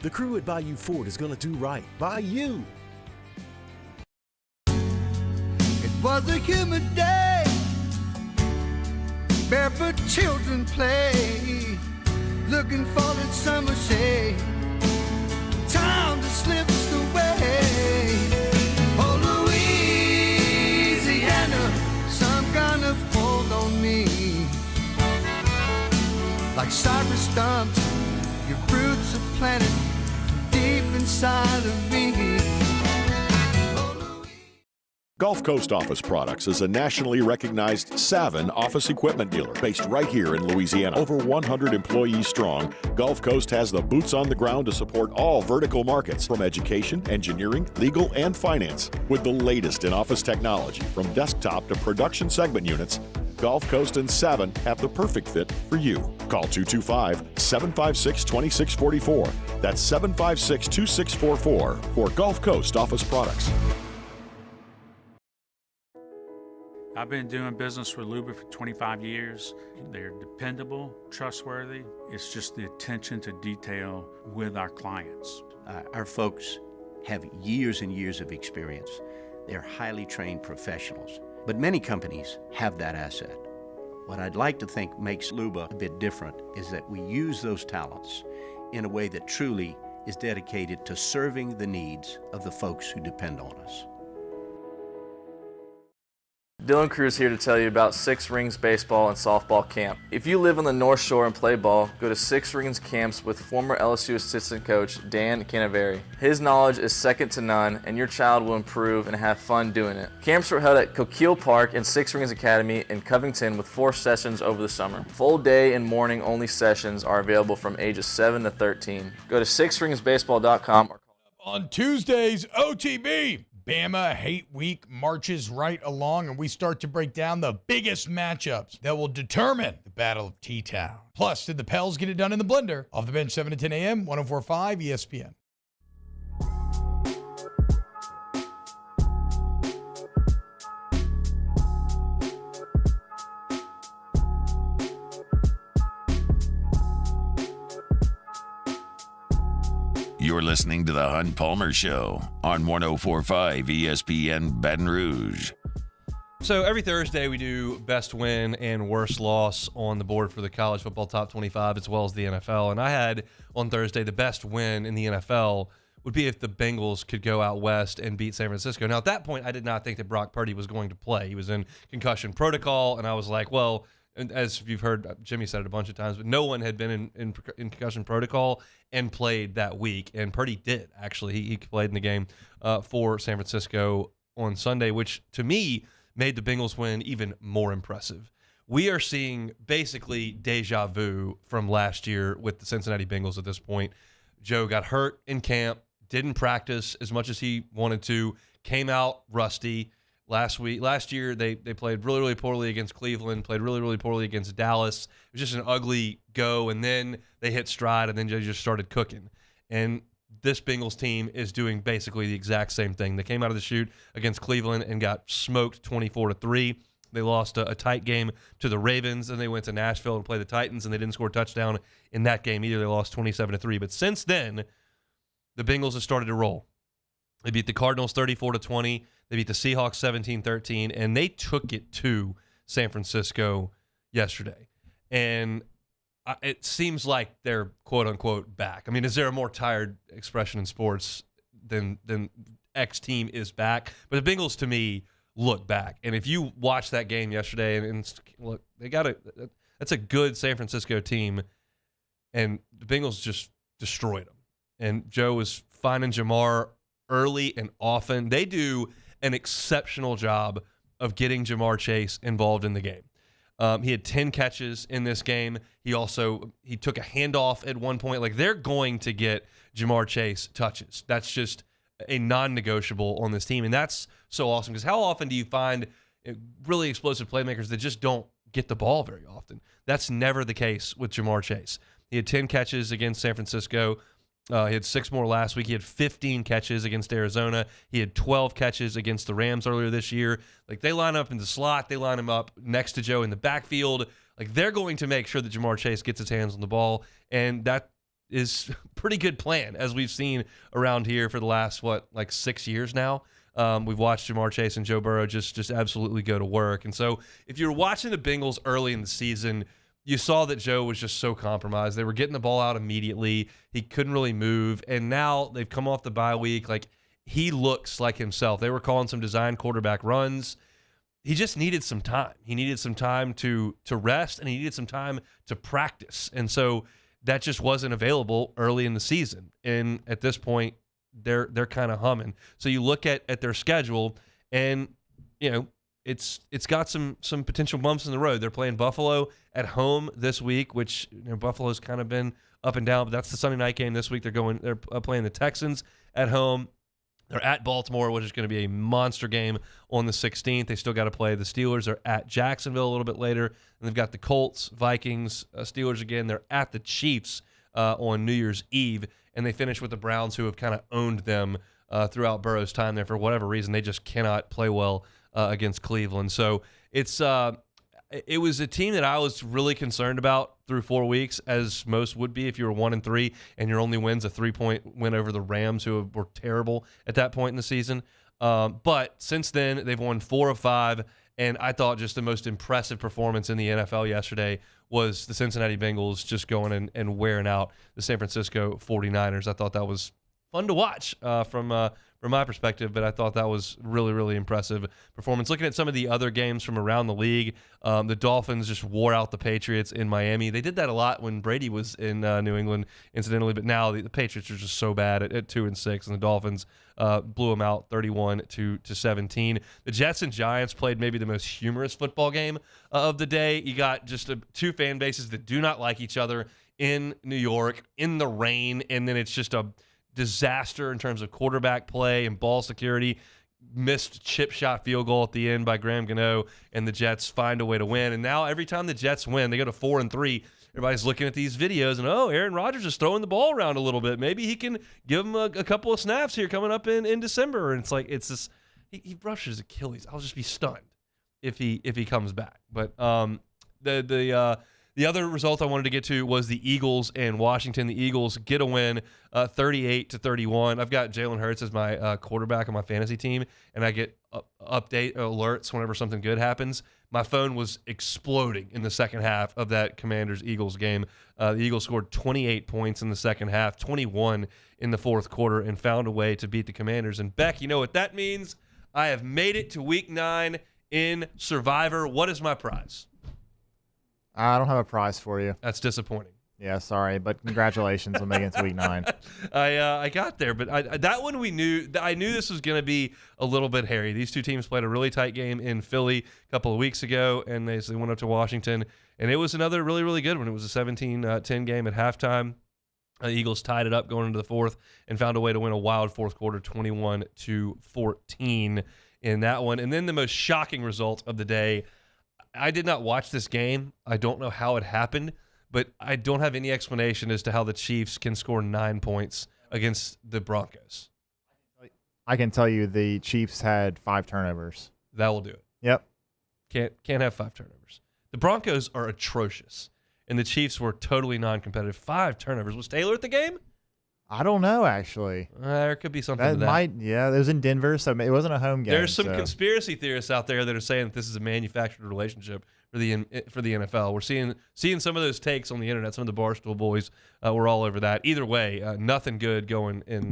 The crew at Bayou Ford is going to do right by you. It was a humid day, barefoot children play, looking for that summer shade. Time just slips away. Oh, Louisiana, some kind of hold on me. Like cypress stumps, your roots are planted deep inside of me. Gulf Coast Office Products is a nationally recognized Savin office equipment dealer based right here in Louisiana. Over 100 employees strong, Gulf Coast has the boots on the ground to support all vertical markets, from education, engineering, legal, and finance. With the latest in office technology, from desktop to production segment units, Gulf Coast and Savin have the perfect fit for you. Call 225-756-2644. That's 756-2644 for Gulf Coast Office Products. I've been doing business with Luba for 25 years. They're dependable, trustworthy. It's just the attention to detail with our clients. Our folks have years and years of experience. They're highly trained professionals. But many companies have that asset. What I'd like to think makes Luba a bit different is that we use those talents in a way that truly is dedicated to serving the needs of the folks who depend on us. Dylan Cruz here to tell you about Six Rings Baseball and Softball Camp. If you live on the North Shore and play ball, go to Six Rings Camps with former LSU assistant coach Dan Canaveri. His knowledge is second to none, and your child will improve and have fun doing it. Camps were held at Coquille Park and Six Rings Academy in Covington with 4 sessions over the summer. Full day and morning only sessions are available from ages 7 to 13. Go to sixringsbaseball.com or On Tuesdays, OTB. Bama Hate Week marches right along, and we start to break down the biggest matchups that will determine the Battle of T-Town. Plus, did the Pels get it done in the blender? Off the bench, 7 to 10 a.m., 104.5 ESPN. You're listening to The Hunt Palmer Show on 104.5 ESPN Baton Rouge. So every Thursday we do best win and worst loss on the board for the college football top 25 as well as the NFL. And I had on Thursday the best win in the NFL would be if the Bengals could go out west and beat San Francisco. Now at that point I did not think that Brock Purdy was going to play. He was in concussion protocol, and I was like, well, and as you've heard, Jimmy said it a bunch of times, but no one had been in concussion protocol and played that week. And Purdy did, actually. He played in the game for San Francisco on Sunday, which to me made the Bengals win even more impressive. We are seeing basically deja vu from last year with the Cincinnati Bengals at this point. Joe got hurt in camp, didn't practice as much as he wanted to, came out rusty. Last year, they played really, really poorly against Cleveland, played really, really poorly against Dallas. It was just an ugly go, and then they hit stride, and then they just started cooking. And this Bengals team is doing basically the exact same thing. They came out of the chute against Cleveland and got smoked 24-3. They lost a tight game to the Ravens, and they went to Nashville and played the Titans, and they didn't score a touchdown in that game either. They lost 27-3. But since then, the Bengals have started to roll. They beat the Cardinals 34-20. They beat the Seahawks 17-13, and they took it to San Francisco yesterday. And it seems like they're quote-unquote back. I mean, is there a more tired expression in sports than X team is back? But the Bengals, to me, look back. And if you watch that game yesterday, and look, that's a good San Francisco team, and the Bengals just destroyed them. And Joe was finding Jamar early and often. They do an exceptional job of getting Jamar Chase involved in the game. He had 10 catches in this game. He took a handoff at one point. Like, they're going to get Jamar Chase touches. That's just a non-negotiable on this team, and that's so awesome because how often do you find really explosive playmakers that just don't get the ball very often? That's never the case with Jamar Chase. He had 10 catches against San Francisco. He had 6 more last week. He had 15 catches against Arizona. He had 12 catches against the Rams earlier this year. Like, they line up in the slot. They line him up next to Joe in the backfield. Like, they're going to make sure that Jamar Chase gets his hands on the ball, and that is a pretty good plan, as we've seen around here for the last, 6 years now. We've watched Jamar Chase and Joe Burrow just absolutely go to work. And so if you're watching the Bengals early in the season, you saw that Joe was just so compromised. They were getting the ball out immediately. He couldn't really move. And now they've come off the bye week. Like, he looks like himself. They were calling some design quarterback runs. He just needed some time. He needed some time to rest, and he needed some time to practice. And so that just wasn't available early in the season. And at this point, they're kind of humming. So you look at their schedule, and it's got some potential bumps in the road. They're playing Buffalo at home this week, which Buffalo's kind of been up and down, but that's the Sunday night game this week. They're playing the Texans at home. They're at Baltimore, which is going to be a monster game on the 16th. They still got to play the Steelers. They're at Jacksonville a little bit later, and they've got the Colts, Vikings, Steelers again. They're at the Chiefs on New Year's Eve, and they finish with the Browns, who have kind of owned them throughout Burrow's time there. For whatever reason, they just cannot play well against Cleveland. So it was a team that I was really concerned about through 4 weeks, as most would be if you were 1-3 and your only win's a 3-point win over the Rams, who were terrible at that point in the season. But since then, they've won 4 of 5, and I thought just the most impressive performance in the NFL yesterday was the Cincinnati Bengals just going and wearing out the San Francisco 49ers. I thought that was fun to watch from my perspective, but I thought that was really, really impressive performance. Looking at some of the other games from around the league, the Dolphins just wore out the Patriots in Miami. They did that a lot when Brady was in New England, incidentally, but now the Patriots are just so bad at 2-6, and the Dolphins blew them out 31-17. The Jets and Giants played maybe the most humorous football game of the day. You got just two fan bases that do not like each other in New York in the rain, and then it's just a disaster in terms of quarterback play and ball security. Missed chip shot field goal at the end by Graham Gano, and the Jets find a way to win. And now every time the Jets win, they go to 4-3. Everybody's looking at these videos, and Aaron Rodgers is throwing the ball around a little bit. Maybe he can give him a couple of snaps here coming up in December. And it's this he rushes Achilles. I'll just be stunned if he comes back. But the other result I wanted to get to was the Eagles and Washington. The Eagles get a win, 38-31. I've got Jalen Hurts as my quarterback on my fantasy team, and I get update alerts whenever something good happens. My phone was exploding in the second half of that Commanders-Eagles game. The Eagles scored 28 points in the second half, 21 in the fourth quarter, and found a way to beat the Commanders. And Beck, you know what that means? I have made it to Week 9 in Survivor. What is my prize? I don't have a prize for you. That's disappointing. Yeah, sorry, but congratulations on making it to Week 9. I got there, but that one I knew this was going to be a little bit hairy. These two teams played a really tight game in Philly a couple of weeks ago, and they went up to Washington, and it was another really, really good one. It was a 17-10 game at halftime. The Eagles tied it up going into the fourth and found a way to win a wild fourth quarter, 21-14 in that one. And then the most shocking result of the day, I did not watch this game. I don't know how it happened, but I don't have any explanation as to how the Chiefs can score 9 points against the Broncos. I can tell you the Chiefs had 5 turnovers. That will do it. Yep. Can't have 5 turnovers. The Broncos are atrocious, and the Chiefs were totally non-competitive. 5 turnovers. Was Taylor at the game? I don't know, actually. There could be something to that. Yeah, it was in Denver, so it wasn't a home game. There's some conspiracy theorists out there that are saying that this is a manufactured relationship for the NFL. We're seeing some of those takes on the internet. Some of the Barstool boys were all over that. Either way, nothing good going in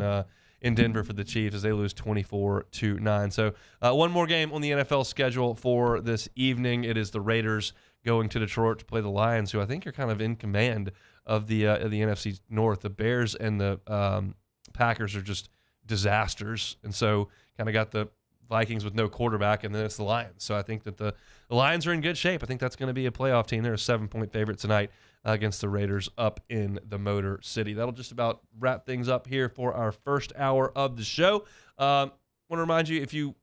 Denver for the Chiefs as they lose 24-9. So one more game on the NFL schedule for this evening. It is the Raiders going to Detroit to play the Lions, who I think are kind of in command of the NFC North. The Bears and the Packers are just disasters, and so kind of got the Vikings with no quarterback, and then it's the Lions. So I think that the Lions are in good shape. I think that's going to be a playoff team. They're a 7-point favorite tonight against the Raiders up in the Motor City. That'll just about wrap things up here for our first hour of the show. Want to remind you, if you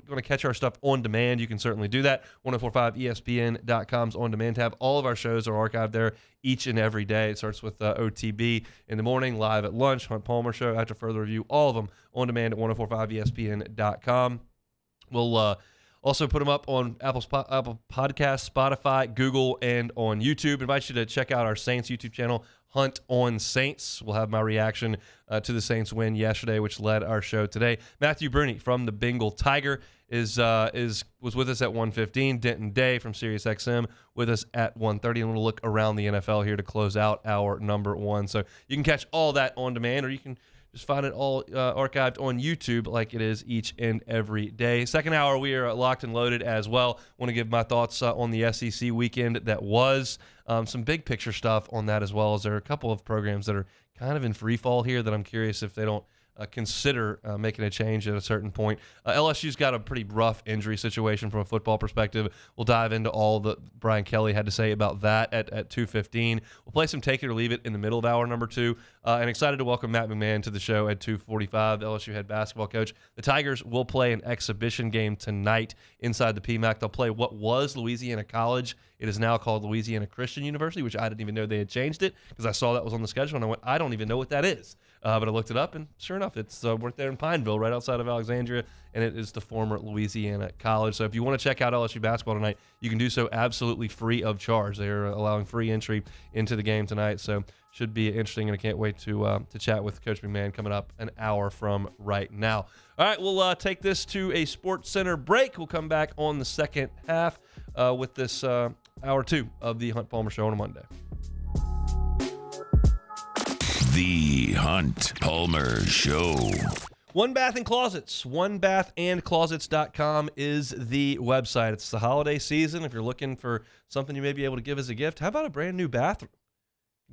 going to catch our stuff on demand, you can certainly do that. 1045ESPN.com's on demand tab. All of our shows are archived there each and every day. It starts with OTB in the morning, live at lunch, Hunt Palmer Show, after further review, all of them on demand at 1045ESPN.com. We'll also put them up on Apple Podcasts, Spotify, Google, and on YouTube. I invite you to check out our Saints YouTube channel, Hunt on Saints. We'll have my reaction to the Saints win yesterday, which led our show today. Matthew Bruni from the Bengal Tiger was with us at 1:15. Denton Day from SiriusXM with us at 1:30. And we'll look around the NFL here to close out our number one. So you can catch all that on demand, or you can just find it all archived on YouTube like it is each and every day. Second hour, we are locked and loaded as well. Want to give my thoughts on the SEC weekend that was. Some big picture stuff on that as well, as there are a couple of programs that are kind of in free fall here that I'm curious if they don't consider making a change at a certain point. LSU's got a pretty rough injury situation from a football perspective. We'll dive into all that Brian Kelly had to say about that at 2:15. We'll play some Take It or Leave It in the middle of hour number 2. And excited to welcome Matt McMahon to the show at 2:45, LSU head basketball coach. The Tigers will play an exhibition game tonight inside the PMAC. They'll play what was Louisiana College. It is now called Louisiana Christian University, which I didn't even know they had changed it because I saw that was on the schedule, and I went, I don't even know what that is. But I looked it up, and sure enough, it's right there in Pineville, right outside of Alexandria, and it is the former Louisiana College. So if you want to check out LSU basketball tonight, you can do so absolutely free of charge. They're allowing free entry into the game tonight, so should be interesting, and I can't wait to chat with Coach McMahon coming up an hour from right now. All right, we'll take this to a Sports Center break. We'll come back on the second half with this hour 2 of the Hunt Palmer Show on a Monday. The Hunt Palmer Show. One Bath and Closets. OneBathandClosets.com is the website. It's the holiday season. If you're looking for something you may be able to give as a gift, how about a brand new bathroom?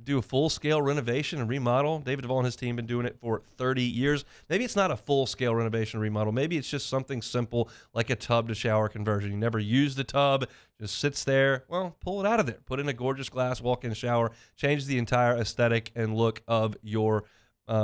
Do a full-scale renovation and remodel. David Duvall and his team have been doing it for 30 years. Maybe it's not a full-scale renovation and remodel. Maybe it's just something simple like a tub-to-shower conversion. You never use the tub, just sits there. Well, pull it out of there. Put in a gorgeous glass walk-in shower. Change the entire aesthetic and look of your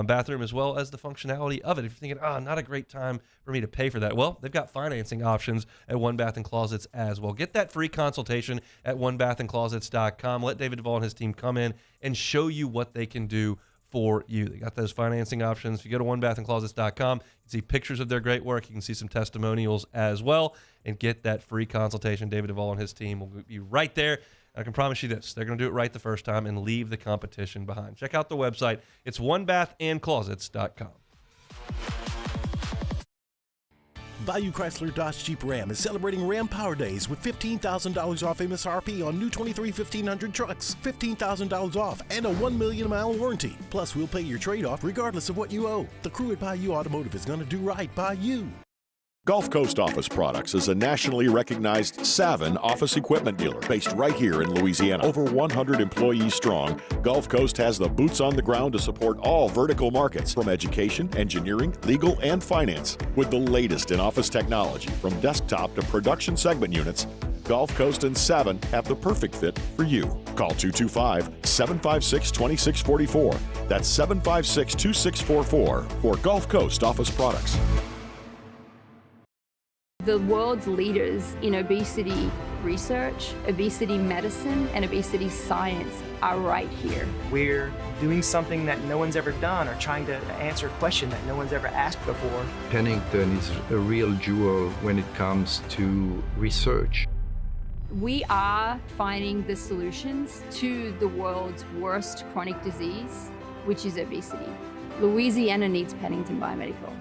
bathroom as well as the functionality of it. If you're thinking, not a great time for me to pay for that, well, they've got financing options at One Bath and Closets as well. Get that free consultation at OneBathandClosets.com. Let David Duvall and his team come in and show you what they can do for you. They got those financing options. If you go to OneBathandClosets.com, you can see pictures of their great work. You can see some testimonials as well and get that free consultation. David Duvall and his team will be right there. I can promise you this. They're going to do it right the first time and leave the competition behind. Check out the website. It's OneBathandClosets.com. Bayou Chrysler Dodge Jeep Ram is celebrating Ram Power Days with $15,000 off MSRP on new 23 1500 trucks, $15,000 off, and a 1 million mile warranty. Plus, we'll pay your trade-off regardless of what you owe. The crew at Bayou Automotive is going to do right by you. Gulf Coast Office Products is a nationally recognized Savin office equipment dealer based right here in Louisiana. Over 100 employees strong, Gulf Coast has the boots on the ground to support all vertical markets from education, engineering, legal, and finance. With the latest in office technology from desktop to production segment units, Gulf Coast and Savin have the perfect fit for you. Call 225-756-2644. That's 756-2644 for Gulf Coast Office Products. The world's leaders in obesity research, obesity medicine, and obesity science are right here. We're doing something that no one's ever done or trying to answer a question that no one's ever asked before. Pennington is a real jewel when it comes to research. We are finding the solutions to the world's worst chronic disease, which is obesity. Louisiana needs Pennington Biomedical.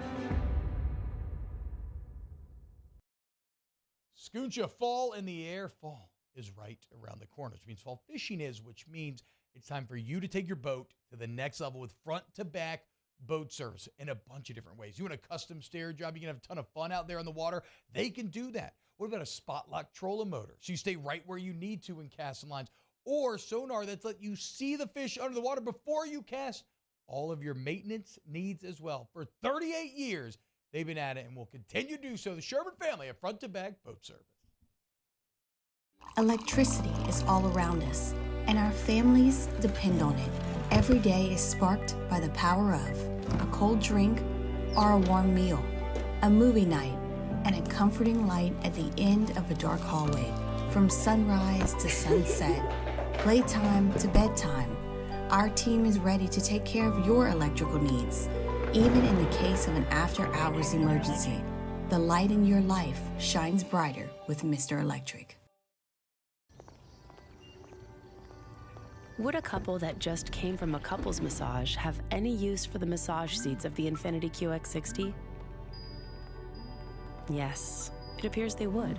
Scooncha fall in the air. Fall is right around the corner, which means fall fishing is, which means it's time for you to take your boat to the next level with front-to-back boat service in a bunch of different ways. You want a custom stair job, you can have a ton of fun out there on the water. They can do that. What about a spot lock trolling motor? So you stay right where you need to in casting lines. Or sonar that's let you see the fish under the water before you cast. All of your maintenance needs as well. For 38 years, they've been at it and will continue to do so. The Sherman family of front-to-back boat service. Electricity is all around us, and our families depend on it. Every day is sparked by the power of a cold drink or a warm meal, a movie night, and a comforting light at the end of a dark hallway. From sunrise to sunset, playtime to bedtime, our team is ready to take care of your electrical needs. Even in the case of an after-hours emergency, the light in your life shines brighter with Mr. Electric. Would a couple that just came from a couples massage have any use for the massage seats of the Infiniti QX60? Yes, it appears they would.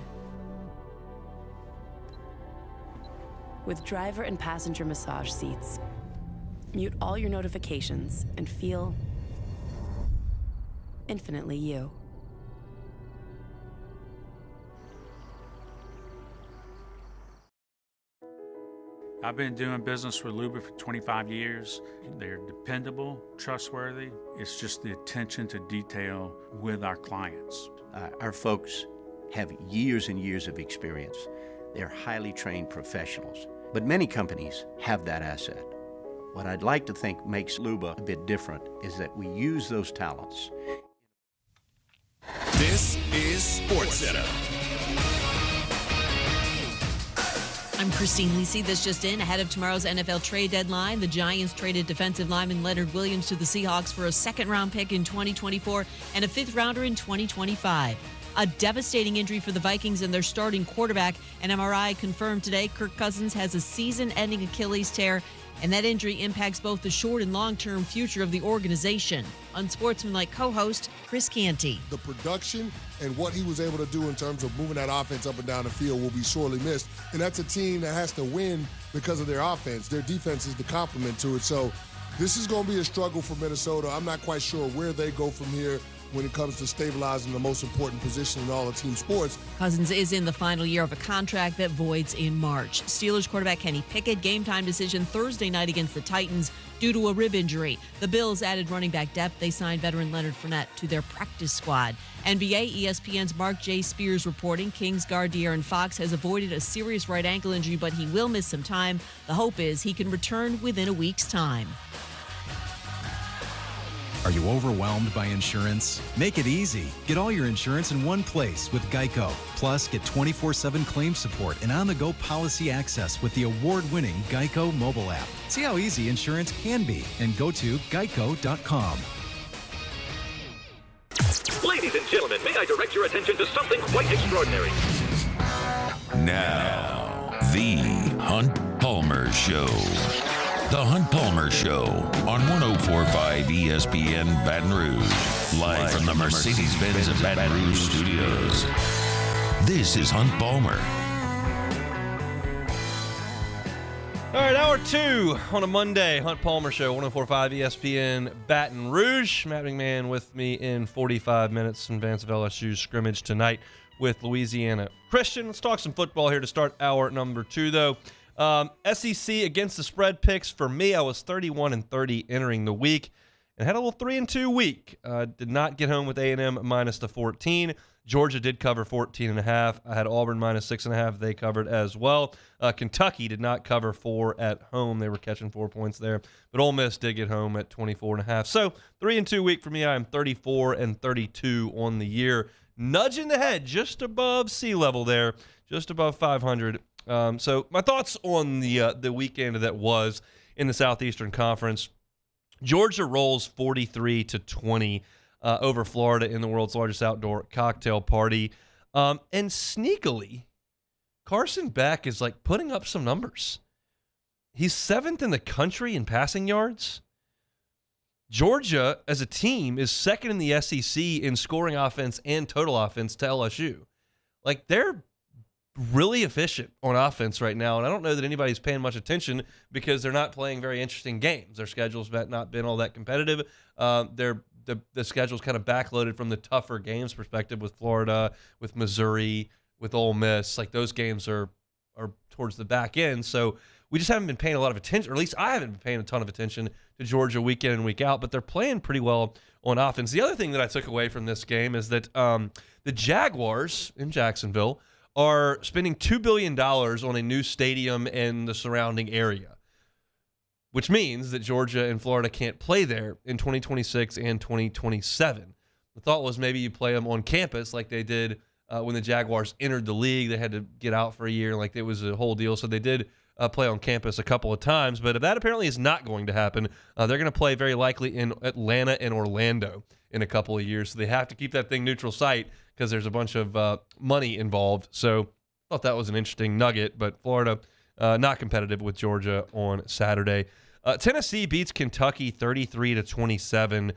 With driver and passenger massage seats, mute all your notifications and feel infinitely you. I've been doing business with Luba for 25 years. They're dependable, trustworthy. It's just the attention to detail with our clients. Our folks have years and years of experience. They're highly trained professionals. But many companies have that asset. What I'd like to think makes Luba a bit different is that we use those talents. This is SportsCenter. I'm Christine Lisi. This just in. Ahead of tomorrow's NFL trade deadline, the Giants traded defensive lineman Leonard Williams to the Seahawks for a second-round pick in 2024 and a fifth-rounder in 2025. A devastating injury for the Vikings and their starting quarterback. An MRI confirmed today Kirk Cousins has a season-ending Achilles tear, and that injury impacts both the short and long-term future of the organization. Unsportsmanlike co-host Chris Canty. The production and what he was able to do in terms of moving that offense up and down the field will be sorely missed. And that's a team that has to win because of their offense. Their defense is the complement to it. So this is going to be a struggle for Minnesota. I'm not quite sure where they go from here when it comes to stabilizing the most important position in all of team sports. Cousins is in the final year of a contract that voids in March. Steelers quarterback Kenny Pickett, game-time decision Thursday night against the Titans due to a rib injury. The Bills added running back depth. They signed veteran Leonard Fournette to their practice squad. NBA, ESPN's Mark J. Spears reporting Kings guard De'Aaron Fox has avoided a serious right ankle injury, but he will miss some time. The hope is he can return within a week's time. Are you overwhelmed by insurance? Make it easy. Get all your insurance in one place with Geico. Plus, get 24/7 claim support and on-the-go policy access with the award-winning Geico mobile app. See how easy insurance can be and go to geico.com. Ladies and gentlemen, may I direct your attention to something quite extraordinary? Now, the Hunt Palmer Show. The Hunt Palmer Show on 104.5 ESPN Baton Rouge. Live from the Mercedes-Benz of Baton Rouge studios. This is Hunt Palmer. All right, hour two on a Monday. Hunt Palmer Show, 104.5 ESPN Baton Rouge. Matt McMahon with me in 45 minutes in advance of LSU's scrimmage tonight with Louisiana Christian. Let's talk some football here to start hour number two, though. SEC against the spread picks for me. I was 31-30 entering the week and had a little 3-2 week. Did not get home with A&M minus the 14. Georgia did cover 14.5. I had Auburn minus 6.5. They covered as well. Kentucky did not cover 4 at home. They were catching 4 points there. But Ole Miss did get home at 24.5. So 3-2 week for me. I am 34-32 on the year. Nudging ahead just above sea level there. Just above 500. So my thoughts on the weekend that was in the Southeastern Conference. Georgia rolls 43-20 over Florida in the world's largest outdoor cocktail party. And sneakily, Carson Beck is like putting up some numbers. He's 7th in the country in passing yards. Georgia, as a team, is 2nd in the SEC in scoring offense and total offense to LSU. Like, they're really efficient on offense right now, and I don't know that anybody's paying much attention because they're not playing very interesting games. Their schedule's not been all that competitive. The schedule's kind of backloaded from the tougher games perspective with Florida, with Missouri, with Ole Miss. Like, those games are towards the back end, so we just haven't been paying a lot of attention, or at least I haven't been paying a ton of attention to Georgia week in and week out, but they're playing pretty well on offense. The other thing that I took away from this game is that the Jaguars in Jacksonville are spending $2 billion on a new stadium and the surrounding area, which means that Georgia and Florida can't play there in 2026 and 2027. The thought was maybe you play them on campus like they did when the Jaguars entered the league. They had to get out for a year, like it was a whole deal. So they did play on campus a couple of times, but that apparently is not going to happen. They're going to play very likely in Atlanta and Orlando in a couple of years. So they have to keep that thing neutral site because there's a bunch of money involved. So I thought that was an interesting nugget, but Florida not competitive with Georgia on Saturday. Tennessee beats Kentucky 33-27.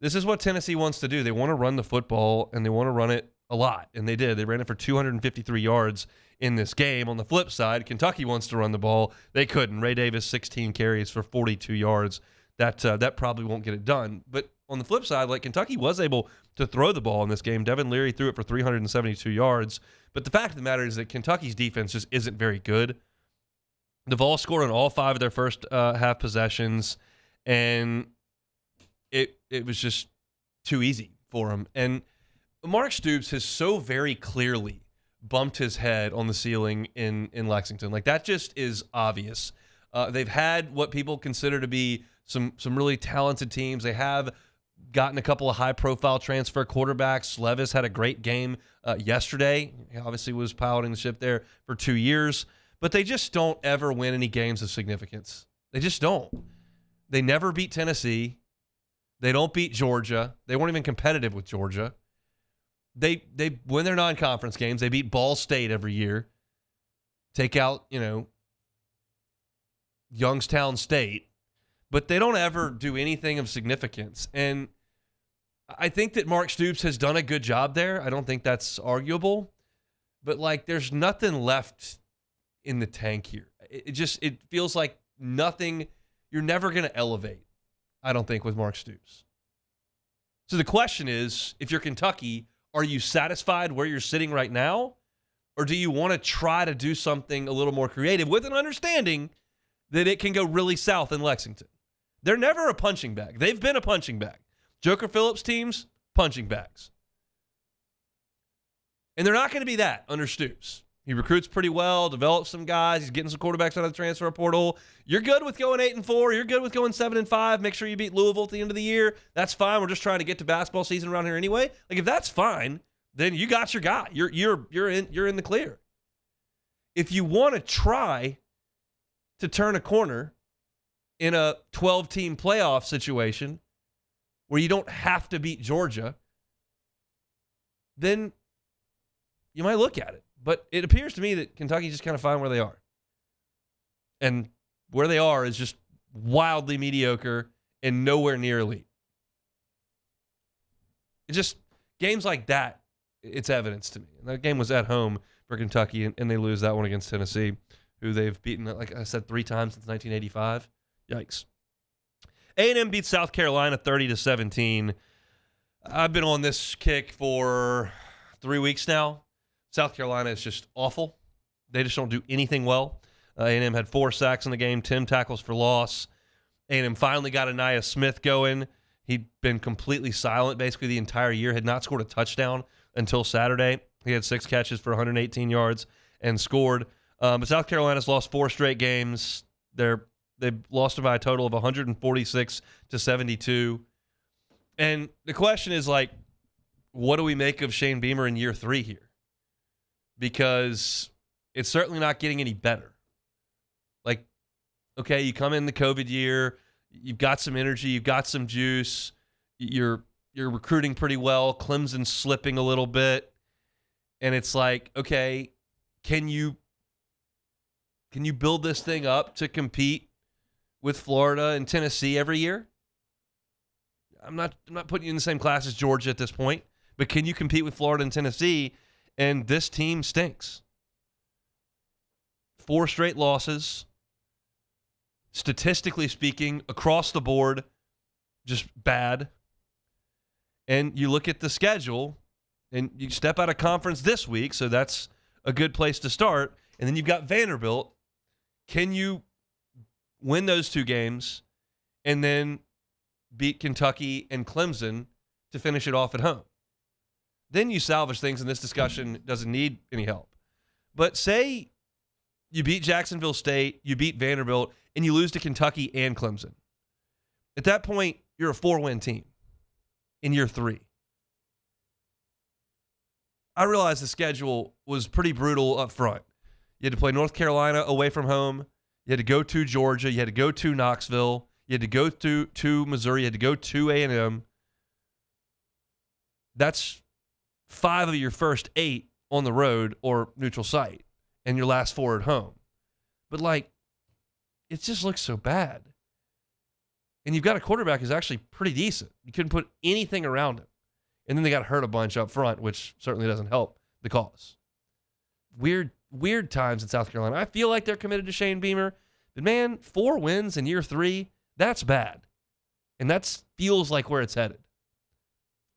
This is what Tennessee wants to do. They want to run the football, and they want to run it a lot, and they did. They ran it for 253 yards in this game. On the flip side, Kentucky wants to run the ball. They couldn't. Ray Davis, 16 carries for 42 yards. That probably won't get it done. But on the flip side, like, Kentucky was able to throw the ball in this game. Devin Leary threw it for 372 yards. But the fact of the matter is that Kentucky's defense just isn't very good. The Vols scored on all 5 of their first half possessions, and it was just too easy for them. And Mark Stoops has so very clearly bumped his head on the ceiling in Lexington. Like, that just is obvious. They've had what people consider to be some really talented teams. They have gotten a couple of high-profile transfer quarterbacks. Levis had a great game yesterday. He obviously was piloting the ship there for 2 years. But they just don't ever win any games of significance. They just don't. They never beat Tennessee. They don't beat Georgia. They weren't even competitive with Georgia. They win their non-conference games. They beat Ball State every year. Take out, Youngstown State. But they don't ever do anything of significance. And I think that Mark Stoops has done a good job there. I don't think that's arguable. But, there's nothing left in the tank here. It feels like nothing. You're never going to elevate, I don't think, with Mark Stoops. So the question is, if you're Kentucky, are you satisfied where you're sitting right now? Or do you want to try to do something a little more creative with an understanding that it can go really south in Lexington? They're never a punching bag. They've been a punching bag. Joker Phillips teams, punching bags. And they're not going to be that under Stoops. He recruits pretty well, develops some guys. He's getting some quarterbacks out of the transfer portal. You're good with going 8-4. You're good with going 7-5. Make sure you beat Louisville at the end of the year. That's fine. We're just trying to get to basketball season around here anyway. If that's fine, then you got your guy. You're in the clear. If you want to try to turn a corner in a 12-team playoff situation where you don't have to beat Georgia, then you might look at it. But it appears to me that Kentucky's just kind of fine where they are. And where they are is just wildly mediocre and nowhere near elite. It's just games like that, it's evidence to me. And that game was at home for Kentucky, and they lose that one against Tennessee, who they've beaten, like I said, 3 times since 1985. Yikes. A&M beats South Carolina 30-17. I've been on this kick for 3 weeks now. South Carolina is just awful. They just don't do anything well. A&M had 4 sacks in the game, 10 tackles for loss. A&M finally got Anaya Smith going. He'd been completely silent basically the entire year, had not scored a touchdown until Saturday. He had 6 catches for 118 yards and scored. But South Carolina's lost 4 straight games. They've lost by a total of 146-72. And the question is, what do we make of Shane Beamer in year 3 here? Because it's certainly not getting any better. Okay, you come in the COVID year, you've got some energy, you've got some juice, you're recruiting pretty well, Clemson's slipping a little bit, and it's okay, can you build this thing up to compete with Florida and Tennessee every year? I'm not putting you in the same class as Georgia at this point, but can you compete with Florida and Tennessee? And this team stinks. 4 straight losses. Statistically speaking, across the board, just bad. And you look at the schedule, and you step out of conference this week, so that's a good place to start. And then you've got Vanderbilt. Can you win those 2 games and then beat Kentucky and Clemson to finish it off at home? Then you salvage things, and this discussion doesn't need any help. But say you beat Jacksonville State, you beat Vanderbilt, and you lose to Kentucky and Clemson. At that point, you're a 4-win team in year 3. I realize the schedule was pretty brutal up front. You had to play North Carolina away from home. You had to go to Georgia. You had to go to Knoxville. You had to go to Missouri. You had to go to A&M. That's 5 of your first 8 on the road or neutral site, and your last 4 at home. But it just looks so bad. And you've got a quarterback who's actually pretty decent. You couldn't put anything around him. And then they got hurt a bunch up front, which certainly doesn't help the cause. Weird times in South Carolina. I feel like they're committed to Shane Beamer. But man, 4 wins in year 3, that's bad. And that feels like where it's headed.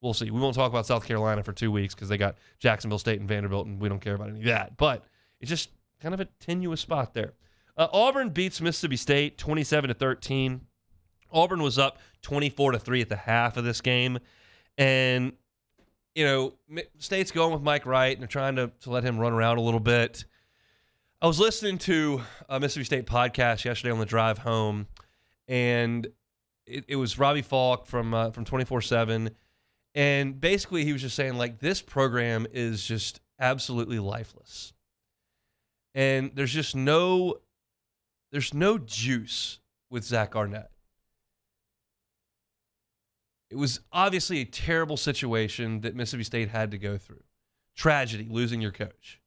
We'll see. We won't talk about South Carolina for 2 weeks because they got Jacksonville State and Vanderbilt, and we don't care about any of that. But it's just kind of a tenuous spot there. Auburn beats Mississippi State 27-13. Auburn was up 24-3 at the half of this game. And, State's going with Mike Wright, and they're trying to let him run around a little bit. I was listening to a Mississippi State podcast yesterday on the drive home, and it was Robbie Falk from 24/7, and basically he was just saying, like, this program is just absolutely lifeless. And there's no juice with Zach Arnett. It was obviously a terrible situation that Mississippi State had to go through. Tragedy, losing your coach.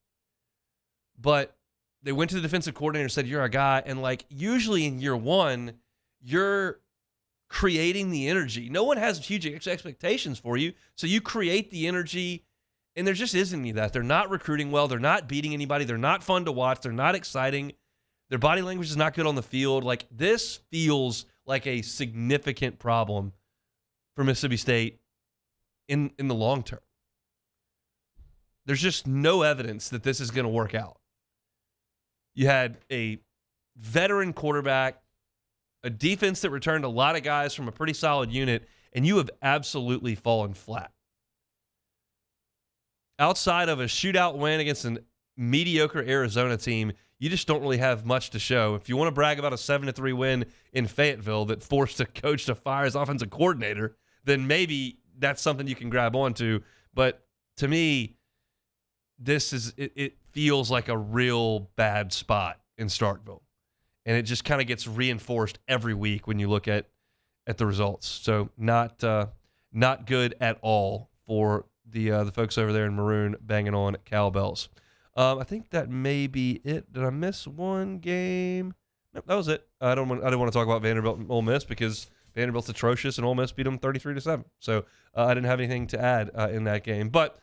But they went to the defensive coordinator and said, you're a guy. And, like, usually in year one, you're creating the energy. No one has huge expectations for you. So you create the energy, and there just isn't any of that. They're not recruiting well. They're not beating anybody. They're not fun to watch. They're not exciting. Their body language is not good on the field. Like, this feels like a significant problem for Mississippi State in the long term. There's just no evidence that this is going to work out. You had a veteran quarterback, a defense that returned a lot of guys from a pretty solid unit, and you have absolutely fallen flat. Outside of a shootout win against a mediocre Arizona team, you just don't really have much to show. If you want to brag about a 7-3 win in Fayetteville that forced a coach to fire his offensive coordinator, then maybe that's something you can grab onto. But to me, it feels like a real bad spot in Starkville. And it just kind of gets reinforced every week when you look at the results. So not good at all for the folks over there in Maroon banging on cowbells. I think that may be it. Did I miss one game? Nope, that was it. I didn't want to talk about Vanderbilt and Ole Miss because Vanderbilt's atrocious and Ole Miss beat them 33-7. So I didn't have anything to add in that game. But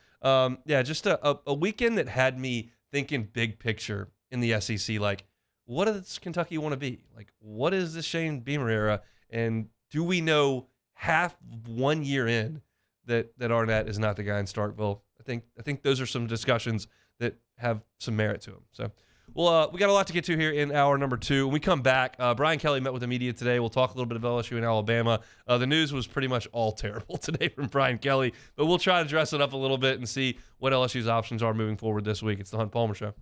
just a weekend that had me thinking big picture in the SEC. Like, what does Kentucky want to be? Like, what is this Shane Beamer era? And do we know half 1 year in that Arnett is not the guy in Starkville? I think those are some discussions that have some merit to them. So, well, we got a lot to get to here in hour number 2. When we come back, Brian Kelly met with the media today. We'll talk a little bit of LSU and Alabama. The news was pretty much all terrible today from Brian Kelly, but we'll try to dress it up a little bit and see what LSU's options are moving forward this week. It's the Hunt Palmer Show.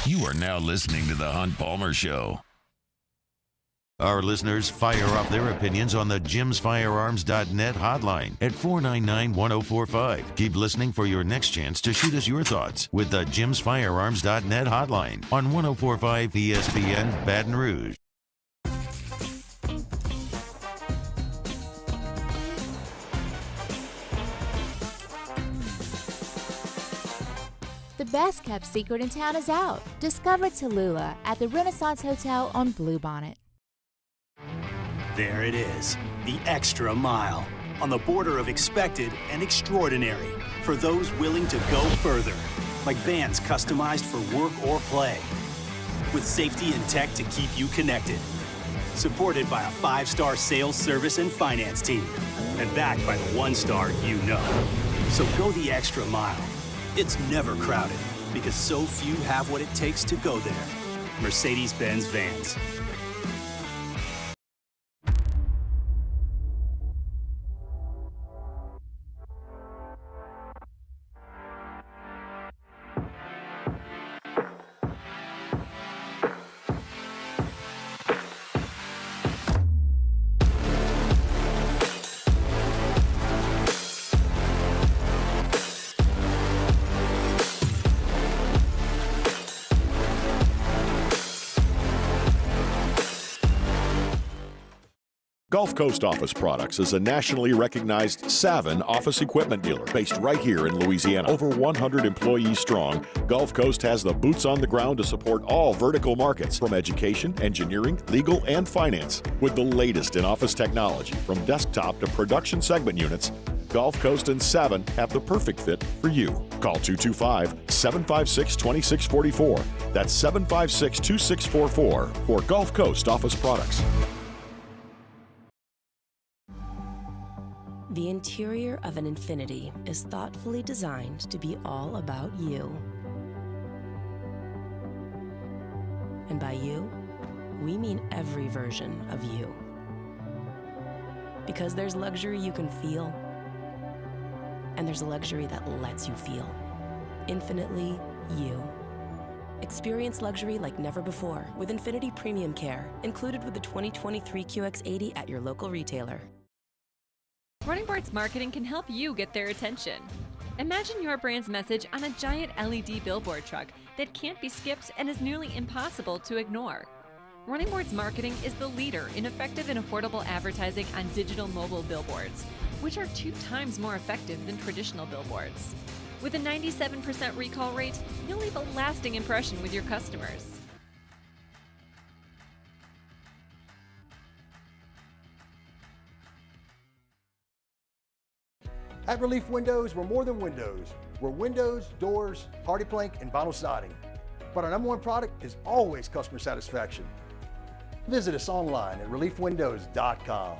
You are now listening to the Hunt Palmer Show. Our listeners fire off their opinions on the jimsfirearms.net hotline at 499-1045. Keep listening for your next chance to shoot us your thoughts with the jimsfirearms.net hotline on 1045 ESPN Baton Rouge. The best kept secret in town is out. Discover Tallulah at the Renaissance Hotel on Bluebonnet. There it is, the extra mile, on the border of expected and extraordinary for those willing to go further, like vans customized for work or play, with safety and tech to keep you connected, supported by a 5-star sales, service, and finance team, and backed by the 1-star you know. So go the extra mile. It's never crowded, because so few have what it takes to go there. Mercedes-Benz Vans. Gulf Coast Office Products is a nationally recognized Savin office equipment dealer based right here in Louisiana. Over 100 employees strong, Gulf Coast has the boots on the ground to support all vertical markets, from education, engineering, legal, and finance. With the latest in office technology, from desktop to production segment units, Gulf Coast and Savin have the perfect fit for you. Call 225-756-2644. That's 756-2644 for Gulf Coast Office Products. The interior of an Infiniti is thoughtfully designed to be all about you. And by you, we mean every version of you. Because there's luxury you can feel, and there's luxury that lets you feel. Infinitely you. Experience luxury like never before with Infinity Premium Care, included with the 2023 QX80 at your local retailer. Running Boards Marketing can help you get their attention. Imagine your brand's message on a giant LED billboard truck that can't be skipped and is nearly impossible to ignore. Running Boards Marketing is the leader in effective and affordable advertising on digital mobile billboards, which are 2 times more effective than traditional billboards. With a 97% recall rate, you'll leave a lasting impression with your customers. At Relief Windows, we're more than windows. We're windows, doors, hardy plank, and vinyl siding. But our #1 product is always customer satisfaction. Visit us online at reliefwindows.com.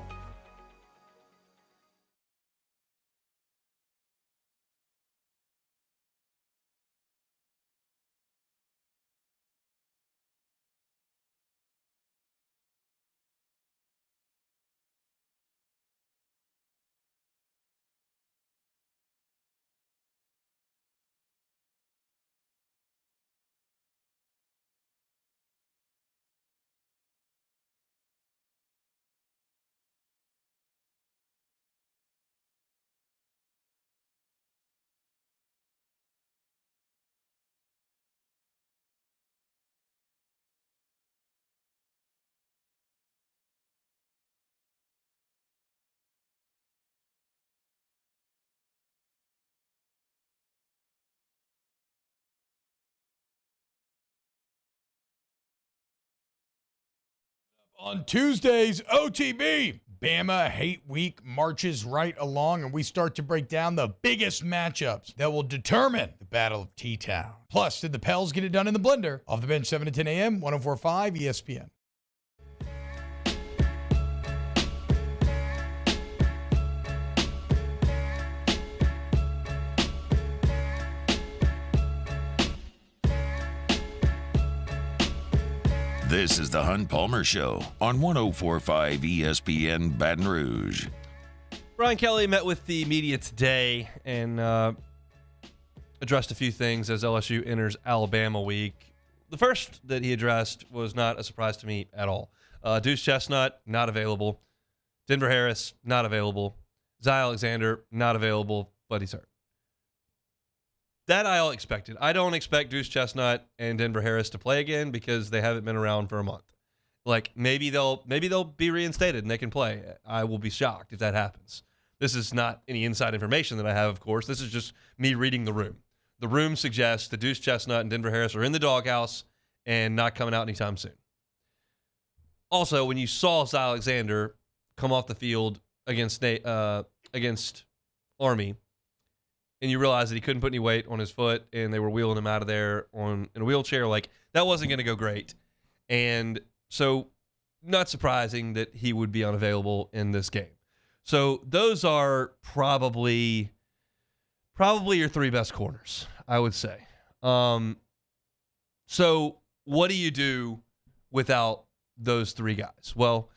On Tuesday's OTB, Bama Hate Week marches right along, and we start to break down the biggest matchups that will determine the Battle of T-Town. Plus, did the Pels get it done in the blender? Off the bench, 7 to 10 a.m., 104.5 ESPN. This is the Hunt Palmer Show on 104.5 ESPN Baton Rouge. Brian Kelly met with the media today and addressed a few things as LSU enters Alabama week. The first that he addressed was not a surprise to me at all. Deuce Chestnut, not available. Denver Harris, not available. Zy Alexander, not available, but he's hurt. That I all expected. I don't expect Deuce Chestnut and Denver Harris to play again because they haven't been around for a month. Like maybe they'll be reinstated and they can play. I will be shocked if that happens. This is not any inside information that I have, of course. This is just me reading the room. The room suggests that Deuce Chestnut and Denver Harris are in the doghouse and not coming out anytime soon. Also, when you saw Zy Alexander come off the field against Army, and you realize that he couldn't put any weight on his foot, and they were wheeling him out of there in a wheelchair, like, that wasn't going to go great. And so, not surprising that he would be unavailable in this game. So, those are probably your 3 best corners, I would say. So, what do you do without those 3 guys? Well,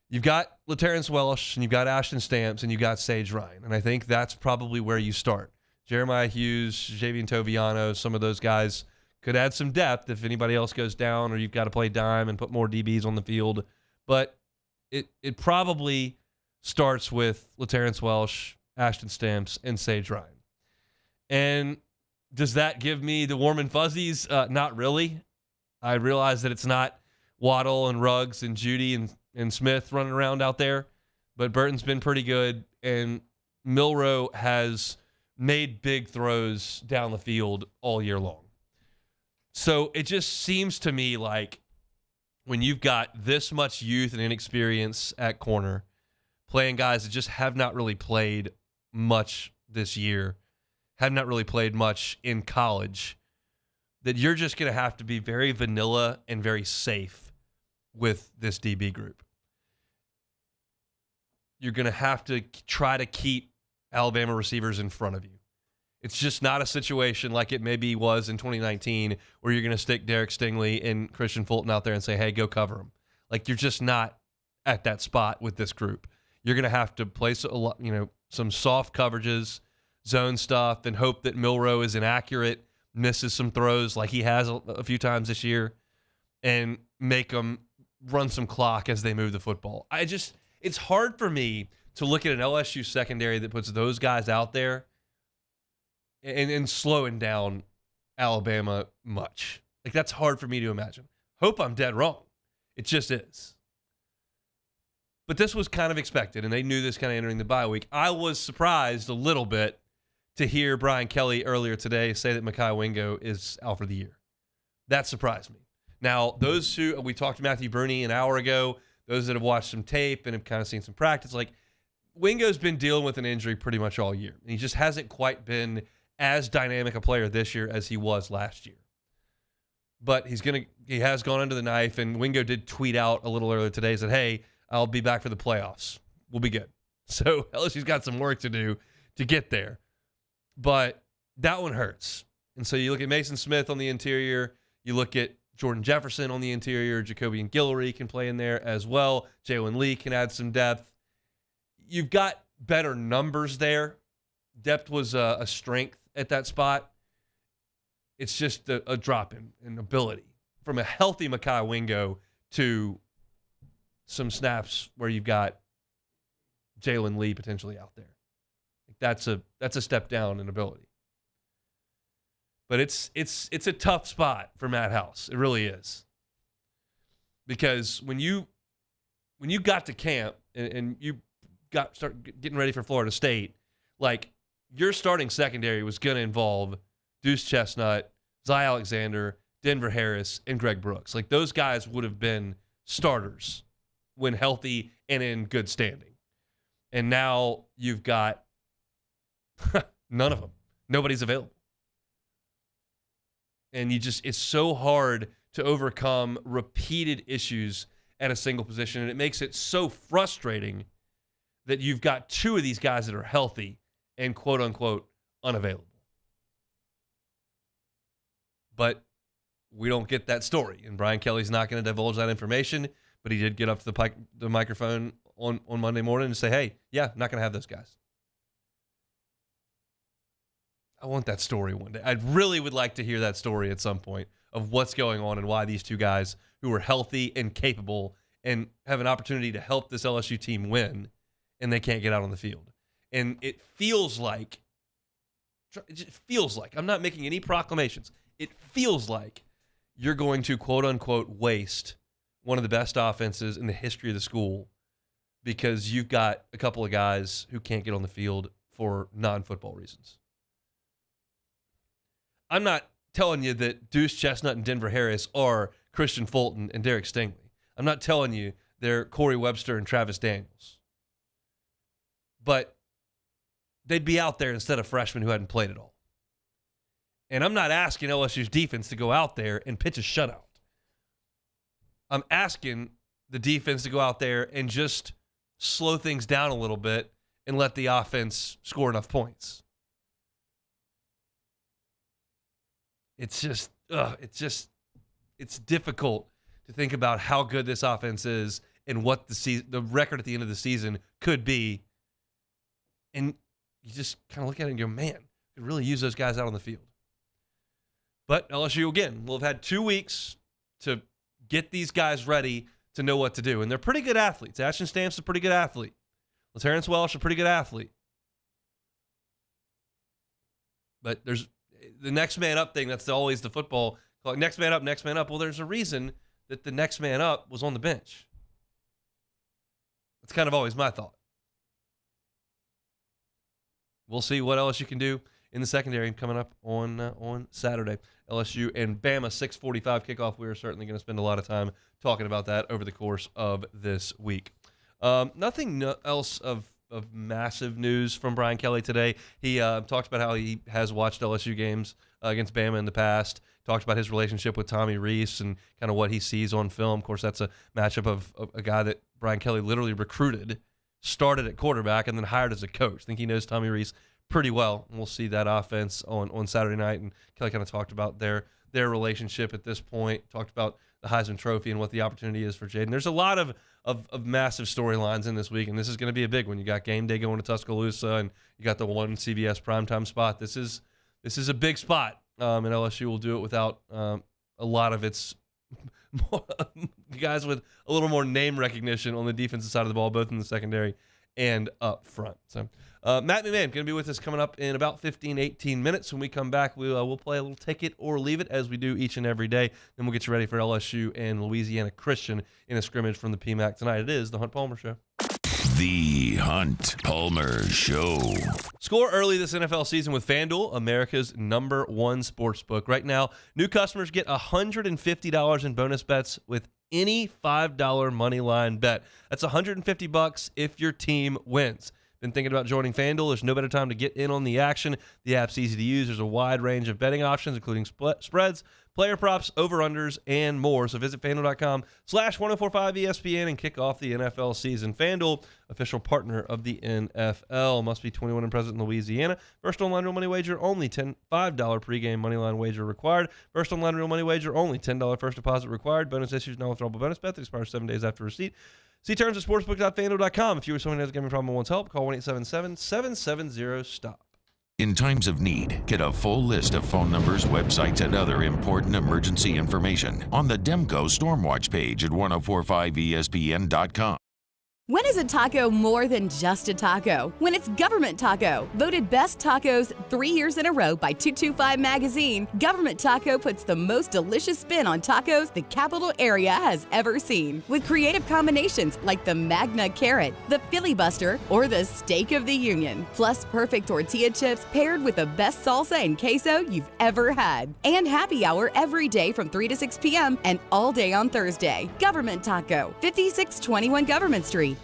you've got LaTerrence Welsh, and you've got Ashton Stamps, and you've got Sage Ryan. And I think that's probably where you start. Jeremiah Hughes, Javian Toviano, some of those guys could add some depth if anybody else goes down or you've got to play dime and put more DBs on the field. But it probably starts with LaTerrence Welsh, Ashton Stamps, and Sage Ryan. And does that give me the warm and fuzzies? Not really. I realize that it's not Waddle and Ruggs and Judy and Smith running around out there, but Burton's been pretty good, and Milroe has made big throws down the field all year long. So it just seems to me like when you've got this much youth and inexperience at corner, playing guys that just have not really played much this year, have not really played much in college, that you're just going to have to be very vanilla and very safe with this DB group. You're going to have to try to keep Alabama receivers in front of you. It's just not a situation like it maybe was in 2019 where you're going to stick Derek Stingley and Christian Fulton out there and say, hey, go cover them. Like, you're just not at that spot with this group. You're going to have to place a lot, some soft coverages, zone stuff, and hope that Milroe is inaccurate, misses some throws like he has a few times this year, and make them run some clock as they move the football. It's hard for me to look at an LSU secondary that puts those guys out there and slowing down Alabama much. Like, that's hard for me to imagine. Hope I'm dead wrong. It just is. But this was kind of expected, and they knew this kind of entering the bye week. I was surprised a little bit to hear Brian Kelly earlier today say that Mekhi Wingo is out for the year. That surprised me. Now, we talked to Matthew Bruni an hour ago, those that have watched some tape and have kind of seen some practice, like, Wingo's been dealing with an injury pretty much all year. And he just hasn't quite been as dynamic a player this year as he was last year. But he has gone under the knife, and Wingo did tweet out a little earlier today, said, hey, I'll be back for the playoffs. We'll be good. So LSU's got some work to do to get there. But that one hurts. And so you look at Mason Smith on the interior, you look at Jordan Jefferson on the interior, Jacoby and Guillory can play in there as well. Jalen Lee can add some depth. You've got better numbers there. Depth was a strength at that spot. It's just a drop in ability from a healthy Mekhi Wingo to some snaps where you've got Jalen Lee potentially out there. That's a step down in ability. But it's a tough spot for Matt House. It really is. Because when you got to camp and you start getting ready for Florida State, like, your starting secondary was going to involve Deuce Chestnut, Zy Alexander, Denver Harris, and Greg Brooks. Like, those guys would have been starters when healthy and in good standing. And now you've got none of them. Nobody's available. And it's so hard to overcome repeated issues at a single position. And it makes it so frustrating that you've got two of these guys that are healthy and quote unquote unavailable. But we don't get that story. And Brian Kelly's not going to divulge that information, but he did get up to the microphone on Monday morning and say, hey, yeah, not going to have those guys. I want that story one day. I really would like to hear that story at some point of what's going on and why these two guys who are healthy and capable and have an opportunity to help this LSU team win, and they can't get out on the field. And it feels like, I'm not making any proclamations. It feels like you're going to quote unquote waste one of the best offenses in the history of the school because you've got a couple of guys who can't get on the field for non-football reasons. I'm not telling you that Deuce Chestnut and Denver Harris are Christian Fulton and Derek Stingley. I'm not telling you they're Corey Webster and Travis Daniels. But they'd be out there instead of freshmen who hadn't played at all. And I'm not asking LSU's defense to go out there and pitch a shutout. I'm asking the defense to go out there and just slow things down a little bit and let the offense score enough points. It's difficult to think about how good this offense is and what the record at the end of the season could be. And you just kind of look at it and go, man, could really use those guys out on the field. But LSU, again, will have had 2 weeks to get these guys ready to know what to do. And they're pretty good athletes. Ashton Stamp's a pretty good athlete. Terrence Welsh, a pretty good athlete. But there's the next man up thing. That's always the football. Next man up, next man up. Well, there's a reason that the next man up was on the bench. That's kind of always my thought. We'll see what LSU can do in the secondary coming up on Saturday. LSU and Bama, 6:45 kickoff. We are certainly going to spend a lot of time talking about that over the course of this week. Nothing else of massive news from Brian Kelly today. He talked about how he has watched LSU games against Bama in the past, talked about his relationship with Tommy Rees and kind of what he sees on film. Of course, that's a matchup of a guy that Brian Kelly literally recruited, started at quarterback, and then hired as a coach. I think he knows Tommy Rees pretty well. And we'll see that offense on Saturday night. And Kelly kind of talked about their relationship at this point, talked about the Heisman Trophy and what the opportunity is for Jaden. There's a lot of massive storylines in this week, and this is going to be a big one. You got game day going to Tuscaloosa, and you got the one CBS primetime spot. This is a big spot, and LSU will do it without a lot of its guys with a little more name recognition on the defensive side of the ball, both in the secondary and up front. So Matt McMahon going to be with us coming up in about 15-18 minutes. When we come back, we'll play a little Take It or Leave It, as we do each and every day. Then we'll get you ready for LSU and Louisiana Christian in a scrimmage from the PMAC tonight. It is the Hunt Palmer Show. The Hunt Palmer Show. Score early this NFL season with FanDuel, America's #1 sportsbook. Right now, new customers get $150 in bonus bets with any $5 money line bet. That's $150 if your team wins. Been thinking about joining FanDuel? There's no better time to get in on the action. The app's easy to use. There's a wide range of betting options, including spreads, player props, over-unders, and more. So visit FanDuel.com/1045ESPN and kick off the NFL season. FanDuel, official partner of the NFL. Must be 21 and present in Louisiana. First online real money wager only. $5 pregame moneyline wager required. First online real money wager only. $10 first deposit required. Bonus issues, non-withdrawable bonus bet that expires 7 days after receipt. See terms at sportsbook.fanduel.com. If you or someone who has a gambling problem and wants help, call 1-877-770-STOP. In times of need, get a full list of phone numbers, websites, and other important emergency information on the Demco Stormwatch page at 1045ESPN.com. When is a taco more than just a taco? When it's Government Taco. Voted best tacos 3 years in a row by 225 Magazine, Government Taco puts the most delicious spin on tacos the capital area has ever seen. With creative combinations like the Magna Carrot, the Filibuster, or the Steak of the Union. Plus perfect tortilla chips paired with the best salsa and queso you've ever had. And happy hour every day from 3 to 6 p.m. and all day on Thursday. Government Taco, 5621 Government Street.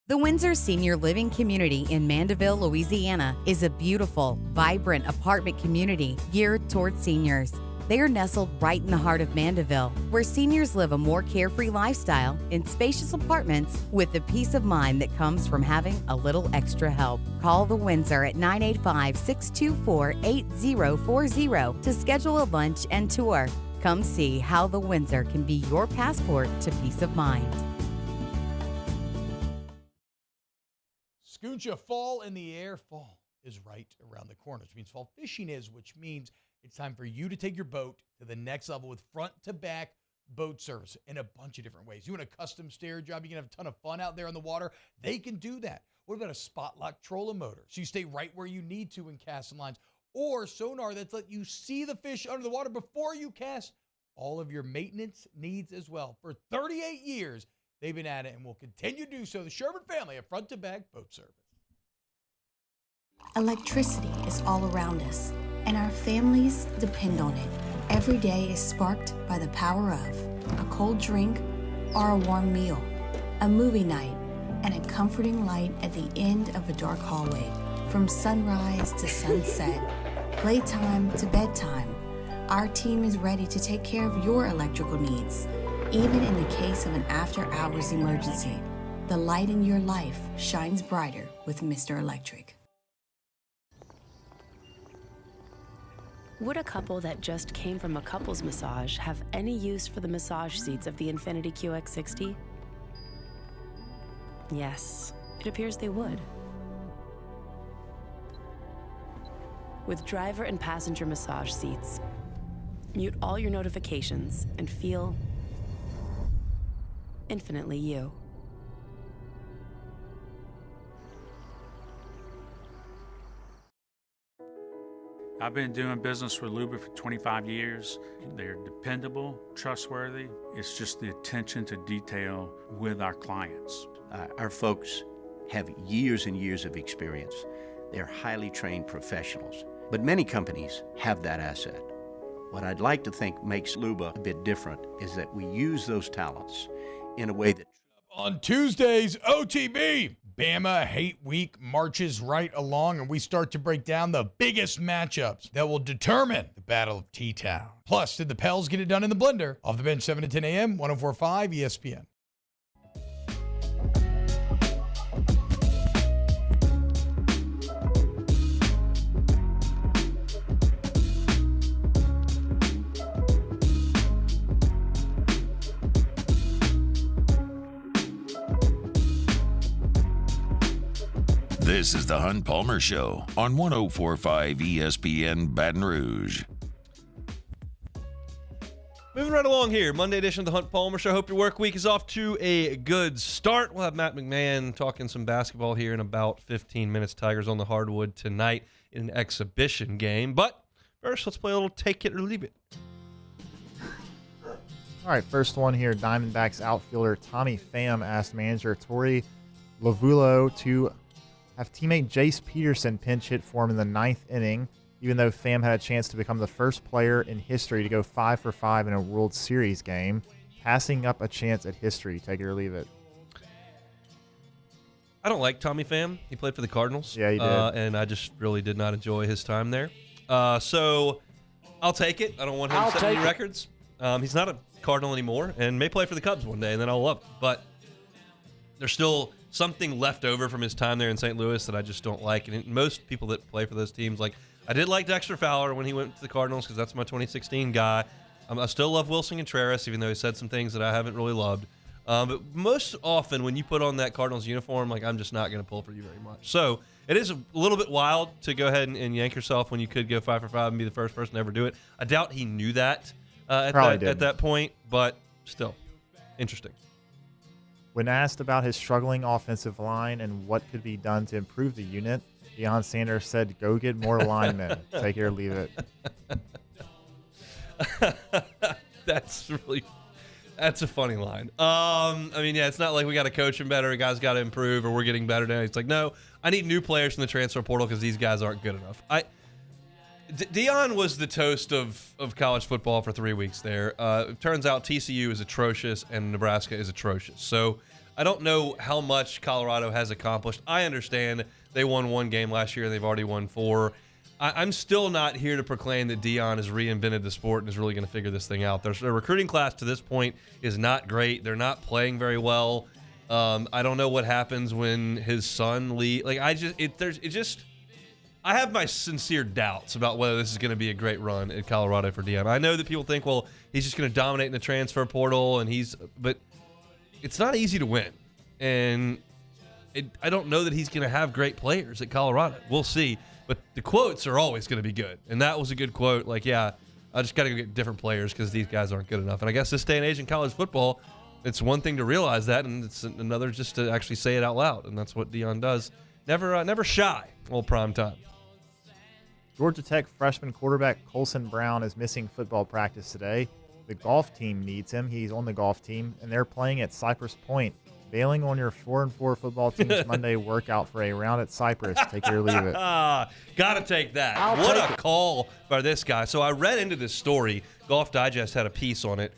The Windsor Senior Living Community in Mandeville, Louisiana is a beautiful, vibrant apartment community geared toward seniors. They are nestled right in the heart of Mandeville, where seniors live a more carefree lifestyle in spacious apartments with the peace of mind that comes from having a little extra help. Call the Windsor at 985-624-8040 to schedule a lunch and tour. Come see how the Windsor can be your passport to peace of mind. Scooncha fall in the air. Fall is right around the corner, which means fall fishing is, which means it's time for you to take your boat to the next level with front-to-back boat service in a bunch of different ways. You want a custom stair job, you can have a ton of fun out there on the water. They can do that. What about a spot lock trolling motor? So you stay right where you need to in casting lines. Or sonar that's let you see the fish under the water before you cast. All of your maintenance needs as well. For 38 years, they've been at it and will continue to do so. The Sherman family of front-to-back boat service. Electricity is all around us, and our families depend on it. Every day is sparked by the power of a cold drink or a warm meal, a movie night, and a comforting light at the end of a dark hallway. From sunrise to sunset, playtime to bedtime, our team is ready to take care of your electrical needs. Even in the case of an after-hours emergency, the light in your life shines brighter with Mr. Electric. Would a couple that just came from a couples massage have any use for the massage seats of the Infiniti QX60? Yes, it appears they would. With driver and passenger massage seats, mute all your notifications and feel infinitely you. I've been doing business with Luba for 25 years. They're dependable, trustworthy. It's just the attention to detail with our clients. Our folks have years and years of experience. They're highly trained professionals. But many companies have that asset. What I'd like to think makes Luba a bit different is that we use those talents in a way that... On Tuesdays, OTB, Bama Hate Week marches right along, and we start to break down the biggest matchups that will determine the Battle of T-Town. Plus, did the Pels get it done in the blender? Off the bench, 7 to 10 a.m., 104.5 ESPN. This is the Hunt Palmer Show on 104.5 ESPN Baton Rouge. Moving right along here, Monday edition of the Hunt Palmer Show. Hope your work week is off to a good start. We'll have Matt McMahon talking some basketball here in about 15 minutes. Tigers on the hardwood tonight in an exhibition game. But first, let's play a little take it or leave it. All right, first one here. Diamondbacks outfielder Tommy Pham asked manager Torey Lovullo to have teammate Jace Peterson pinch hit for him in the 9th inning, even though Pham had a chance to become the first player in history to go 5 for 5 in a World Series game, passing up a chance at history. Take it or leave it. I don't like Tommy Pham. He played for the Cardinals. Yeah, he did. And I just really did not enjoy his time there. So I'll take it. I don't want him to set any records. He's not a Cardinal anymore and may play for the Cubs one day, and then I'll love it. But there's still something left over from his time there in St. Louis that I just don't like. And most people that play for those teams, like, I did like Dexter Fowler when he went to the Cardinals because that's my 2016 guy. I still love Wilson Contreras, even though he said some things that I haven't really loved. But most often when you put on that Cardinals uniform, like, I'm just not going to pull for you very much. So it is a little bit wild to go ahead and yank yourself when you could go 5 for 5 and be the first person to ever do it. I doubt he knew that at that point, but still, interesting. When asked about his struggling offensive line and what could be done to improve the unit, Deion Sanders said, "Go get more linemen." Take it or leave it. That's a funny line. I mean, yeah, it's not like we got to coach him better, guys got to improve, or we're getting better now. It's like, no, I need new players from the transfer portal because these guys aren't good enough. Deion was the toast of college football for 3 weeks there. It turns out TCU is atrocious and Nebraska is atrocious. So I don't know how much Colorado has accomplished. I understand they won 1 game last year and they've already won 4. I'm still not here to proclaim that Deion has reinvented the sport and is really going to figure this thing out. Their recruiting class to this point is not great. They're not playing very well. I don't know what happens when his son leaves. Like, I have my sincere doubts about whether this is going to be a great run at Colorado for Deion. I know that people think, well, he's just going to dominate in the transfer portal, but it's not easy to win. And I don't know that he's going to have great players at Colorado. We'll see. But the quotes are always going to be good. And that was a good quote. Like, yeah, I just got to go get different players because these guys aren't good enough. And I guess this day and age in college football, it's one thing to realize that, and it's another just to actually say it out loud. And that's what Deion does. Never shy. Old prime time. Georgia Tech freshman quarterback Colson Brown is missing football practice today. The golf team needs him. He's on the golf team, and they're playing at Cypress Point. Bailing on your 4-4 football team's Monday workout for a round at Cypress. Take it or leave it. Gotta take that. What a call by this guy. So I read into this story. Golf Digest had a piece on it.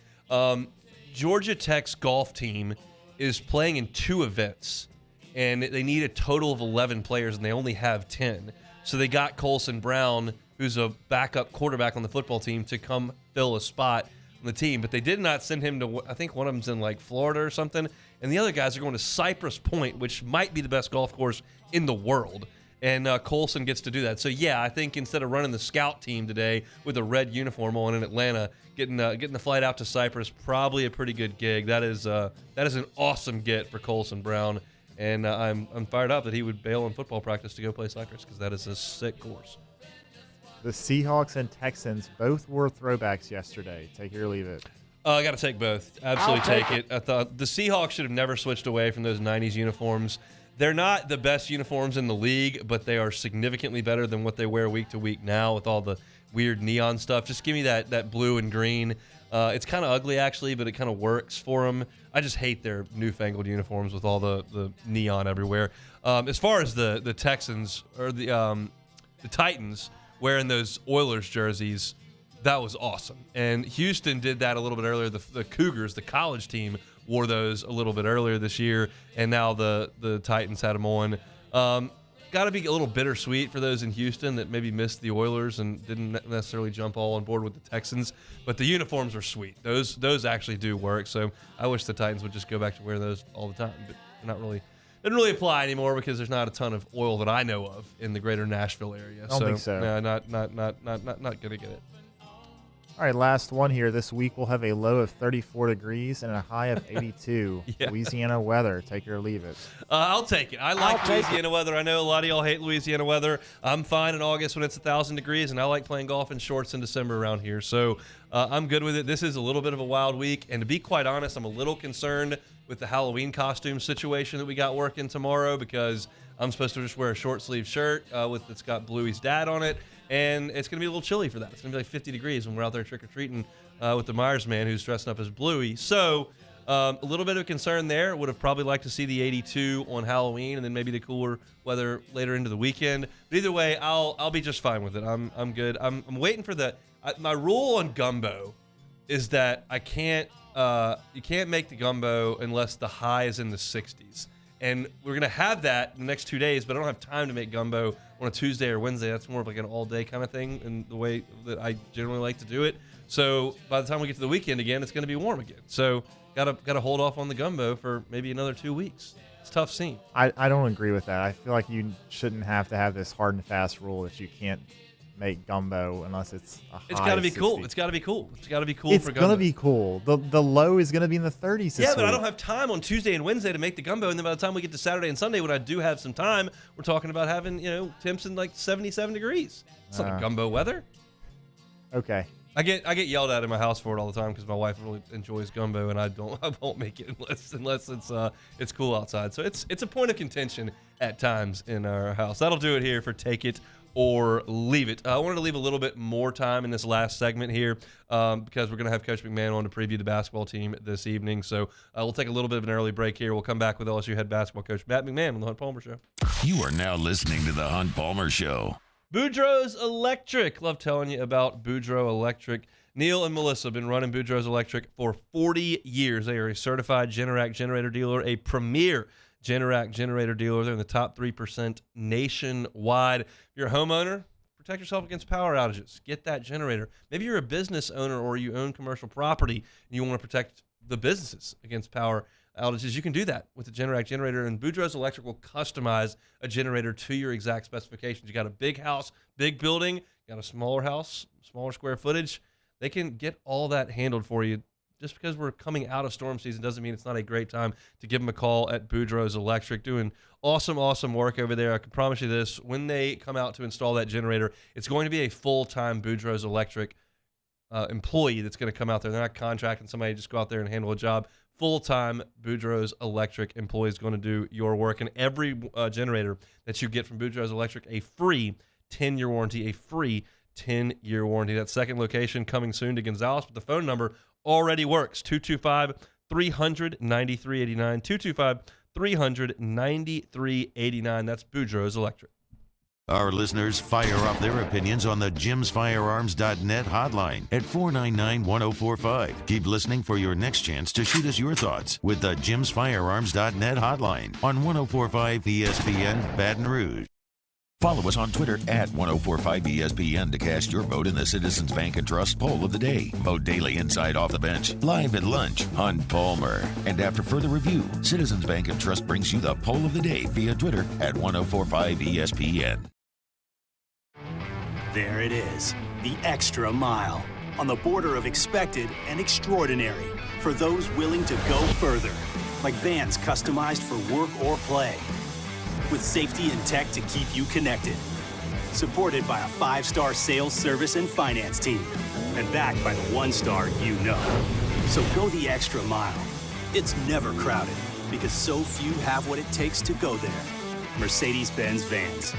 Georgia Tech's golf team is playing in 2 events, and they need a total of 11 players, and they only have 10. So they got Colson Brown, who's a backup quarterback on the football team, to come fill a spot on the team. But they did not send him to, I think one of them's in like Florida or something. And the other guys are going to Cypress Point, which might be the best golf course in the world. And Colson gets to do that. So, yeah, I think instead of running the scout team today with a red uniform on in Atlanta, getting the flight out to Cypress, probably a pretty good gig. That is an awesome get for Colson Brown. And I'm fired up that he would bail on football practice to go play Cypress because that is a sick course. The Seahawks and Texans both wore throwbacks yesterday. Take it or leave it. I got to take both. Absolutely take it. I thought the Seahawks should have never switched away from those 90s uniforms. They're not the best uniforms in the league, but they are significantly better than what they wear week to week now with all the weird neon stuff. Just give me that blue and green. It's kind of ugly, actually, but it kind of works for them. I just hate their newfangled uniforms with all the neon everywhere. As far as the Texans or the Titans wearing those Oilers jerseys, that was awesome. And Houston did that a little bit earlier. The Cougars, the college team, wore those a little bit earlier this year, and now the Titans had them on. Got to be a little bittersweet for those in Houston that maybe missed the Oilers and didn't necessarily jump all on board with the Texans. But the uniforms are sweet. Those actually do work. So I wish the Titans would just go back to wearing those all the time. But not really. Doesn't really apply anymore because there's not a ton of oil that I know of in the greater Nashville area. I don't think so. No, not gonna get it. All right, last one here. This week we'll have a low of 34 degrees and a high of 82. Yeah. Louisiana weather. Take it or leave it. I'll take it. I like Louisiana weather. I know a lot of y'all hate Louisiana weather. I'm fine in August when it's 1,000 degrees, and I like playing golf in shorts in December around here. So I'm good with it. This is a little bit of a wild week, and to be quite honest, I'm a little concerned with the Halloween costume situation that we got working tomorrow because I'm supposed to just wear a short sleeve shirt that's got Bluey's dad on it, and it's going to be a little chilly for that. It's going to be like 50 degrees when we're out there trick-or-treating with the Myers man who's dressing up as Bluey. So a little bit of concern there. Would have probably liked to see the 82 on Halloween and then maybe the cooler weather later into the weekend. But either way, I'll be just fine with it. I'm good. I'm waiting for my rule on gumbo is that you can't make the gumbo unless the high is in the 60s. And we're going to have that in the next 2 days, but I don't have time to make gumbo on a Tuesday or Wednesday. That's more of like an all-day kind of thing and the way that I generally like to do it. So by the time we get to the weekend again, it's going to be warm again. So gotta hold off on the gumbo for maybe another 2 weeks. It's a tough scene. I don't agree with that. I feel like you shouldn't have to have this hard and fast rule that you can't make gumbo unless it's a high. It's got to be 60. cool. It's got to be cool. It's got to be cool It's for gumbo. going to be cool. The low is going to be in the 30s this Yeah, but I week. don't have time on Tuesday and Wednesday to make the gumbo, and then by the time we get to Saturday and Sunday, when I do have some time, we're talking about having temps in like 77 degrees. It's not gumbo weather. Okay. I get yelled at in my house for it all the time because my wife really enjoys gumbo, and I won't make it unless it's cool outside. So it's a point of contention at times in our house. That'll do it here for Take It or Leave It. I wanted to leave a little bit more time in this last segment here because we're going to have Coach McMahon on to preview the basketball team this evening. So we'll take a little bit of an early break here. We'll come back with LSU head basketball coach Matt McMahon on the Hunt Palmer Show. You are now listening to the Hunt Palmer Show. Boudreaux's Electric. Love telling you about Boudreaux Electric. Neil and Melissa have been running Boudreaux's Electric for 40 years. They are a certified Generac generator dealer, a premier Generac generator dealer. They're in the top 3% nationwide. If you're a homeowner, protect yourself against power outages. Get that generator. Maybe you're a business owner or you own commercial property and you want to protect the businesses against power outages. You can do that with the Generac generator, and Boudreaux's Electric will customize a generator to your exact specifications. You got a big house, big building, you got a smaller house, smaller square footage. They can get all that handled for you. Just because we're coming out of storm season doesn't mean it's not a great time to give them a call at Boudreaux's Electric. Doing awesome work over there. I can promise you this. When they come out to install that generator, it's going to be a full-time Boudreaux's Electric employee that's going to come out there. They're not contracting somebody to just go out there and handle a job. Full-time Boudreaux's Electric employee is going to do your work. And every generator that you get from Boudreaux's Electric, a free 10-year warranty, a free 10-year warranty. That second location coming soon to Gonzales, but the phone number already works. 225-300-9389. 225-300-9389. That's Boudreaux's Electric. Our listeners fire off their opinions on the jimsfirearms.net hotline at 499-1045. Keep listening for your next chance to shoot us your thoughts with the jimsfirearms.net hotline on 1045 ESPN Baton Rouge. Follow us on Twitter at 1045ESPN to cast your vote in the Citizens Bank and Trust Poll of the Day. Vote daily inside Off the Bench, live at lunch, Hunt Palmer. And after further review, Citizens Bank and Trust brings you the Poll of the Day via Twitter at 1045ESPN. There it is, the extra mile, on the border of expected and extraordinary, for those willing to go further, like vans customized for work or play, with safety and tech to keep you connected, supported by a 5-star sales, service, and finance team, and backed by the 1-star you know. So go the extra mile. It's never crowded, because so few have what it takes to go there. Mercedes-Benz Vans.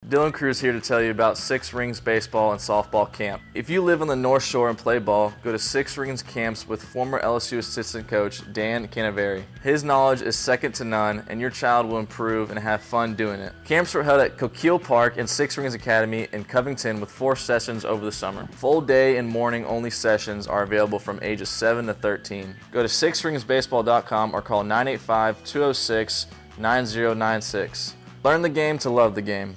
Dylan Cruz here to tell you about Six Rings Baseball and Softball Camp. If you live on the North Shore and play ball, go to Six Rings Camps with former LSU assistant coach Dan Canaveri. His knowledge is second to none, and your child will improve and have fun doing it. Camps are held at Coquille Park and Six Rings Academy in Covington with 4 sessions over the summer. Full day and morning only sessions are available from ages 7 to 13. Go to sixringsbaseball.com or call 985-206-9096. Learn the game to love the game.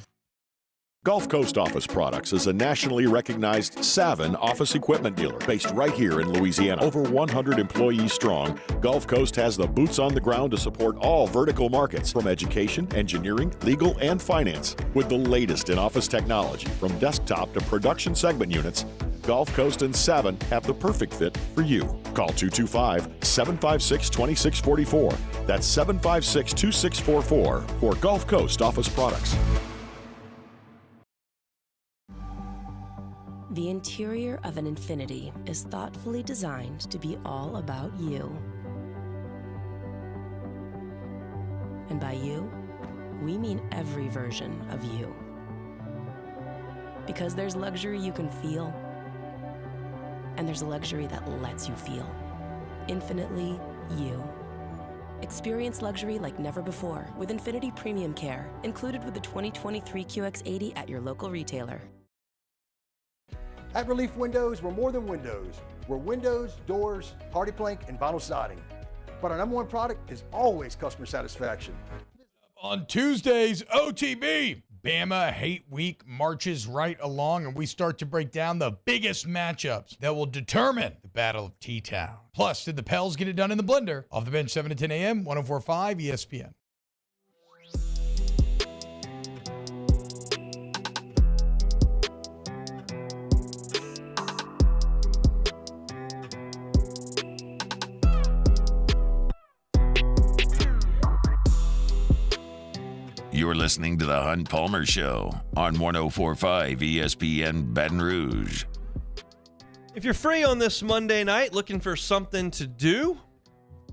Gulf Coast Office Products is a nationally recognized Savin office equipment dealer based right here in Louisiana. Over 100 employees strong, Gulf Coast has the boots on the ground to support all vertical markets, from education, engineering, legal, and finance. With the latest in office technology, from desktop to production segment units, Gulf Coast and Savin have the perfect fit for you. Call 225-756-2644. That's 756-2644 for Gulf Coast Office Products. The interior of an Infiniti is thoughtfully designed to be all about you. And by you, we mean every version of you. Because there's luxury you can feel, and there's luxury that lets you feel. Infinitely you. Experience luxury like never before with Infiniti Premium Care, included with the 2023 QX80 at your local retailer. At Relief Windows, we're more than windows. We're windows, doors, party plank, and vinyl siding. But our number one product is always customer satisfaction. On Tuesdays, OTB, Bama Hate Week marches right along, and we start to break down the biggest matchups that will determine the Battle of T-Town. Plus, did the Pels get it done in the blender? Off the bench, 7 to 10 a.m., 104.5 ESPN. You're listening to the Hunt Palmer Show on 104.5 ESPN Baton Rouge. If you're free on this Monday night, looking for something to do,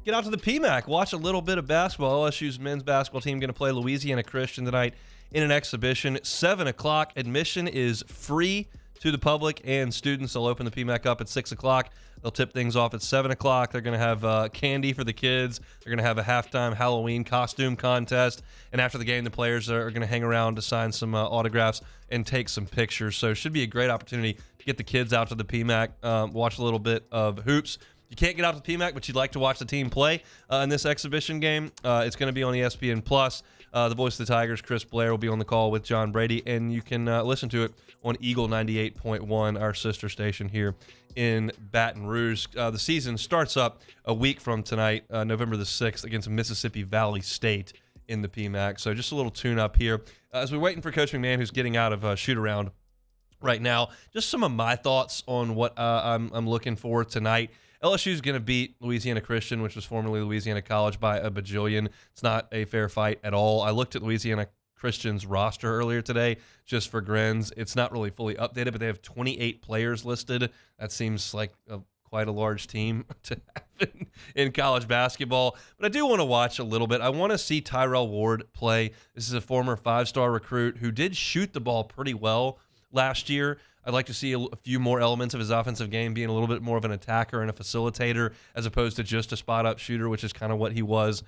get out to the PMAC. Watch a little bit of basketball. LSU's men's basketball team going to play Louisiana Christian tonight in an exhibition. 7 o'clock. Admission is free to the public and students. They'll open the PMAC up at 6 o'clock. They'll tip things off at 7 o'clock. They're going to have candy for the kids. They're going to have a halftime Halloween costume contest. And after the game, the players are going to hang around to sign some autographs and take some pictures. So it should be a great opportunity to get the kids out to the PMAC, watch a little bit of hoops. You can't get out to the PMAC, but you'd like to watch the team play in this exhibition game. It's going to be on ESPN+. The voice of the Tigers, Chris Blair, will be on the call with John Brady, and you can listen to it on Eagle 98.1, our sister station here in Baton Rouge. The season starts up a week from tonight, November the 6th, against Mississippi Valley State in the PMAC. So just a little tune-up here. As we're waiting for Coach McMahon, who's getting out of shoot-around right now, just some of my thoughts on what I'm looking for tonight. LSU's going to beat Louisiana Christian, which was formerly Louisiana College, by a bajillion. It's not a fair fight at all. I looked at Louisiana Christian's roster earlier today just for grins. It's not really fully updated, but they have 28 players listed. That seems like quite a large team to have in college basketball. But I do want to watch a little bit. I want to see Tyrell Ward play. This is a former 5-star recruit who did shoot the ball pretty well last year. I'd like to see a few more elements of his offensive game being a little bit more of an attacker and a facilitator as opposed to just a spot-up shooter, which is kind of what he was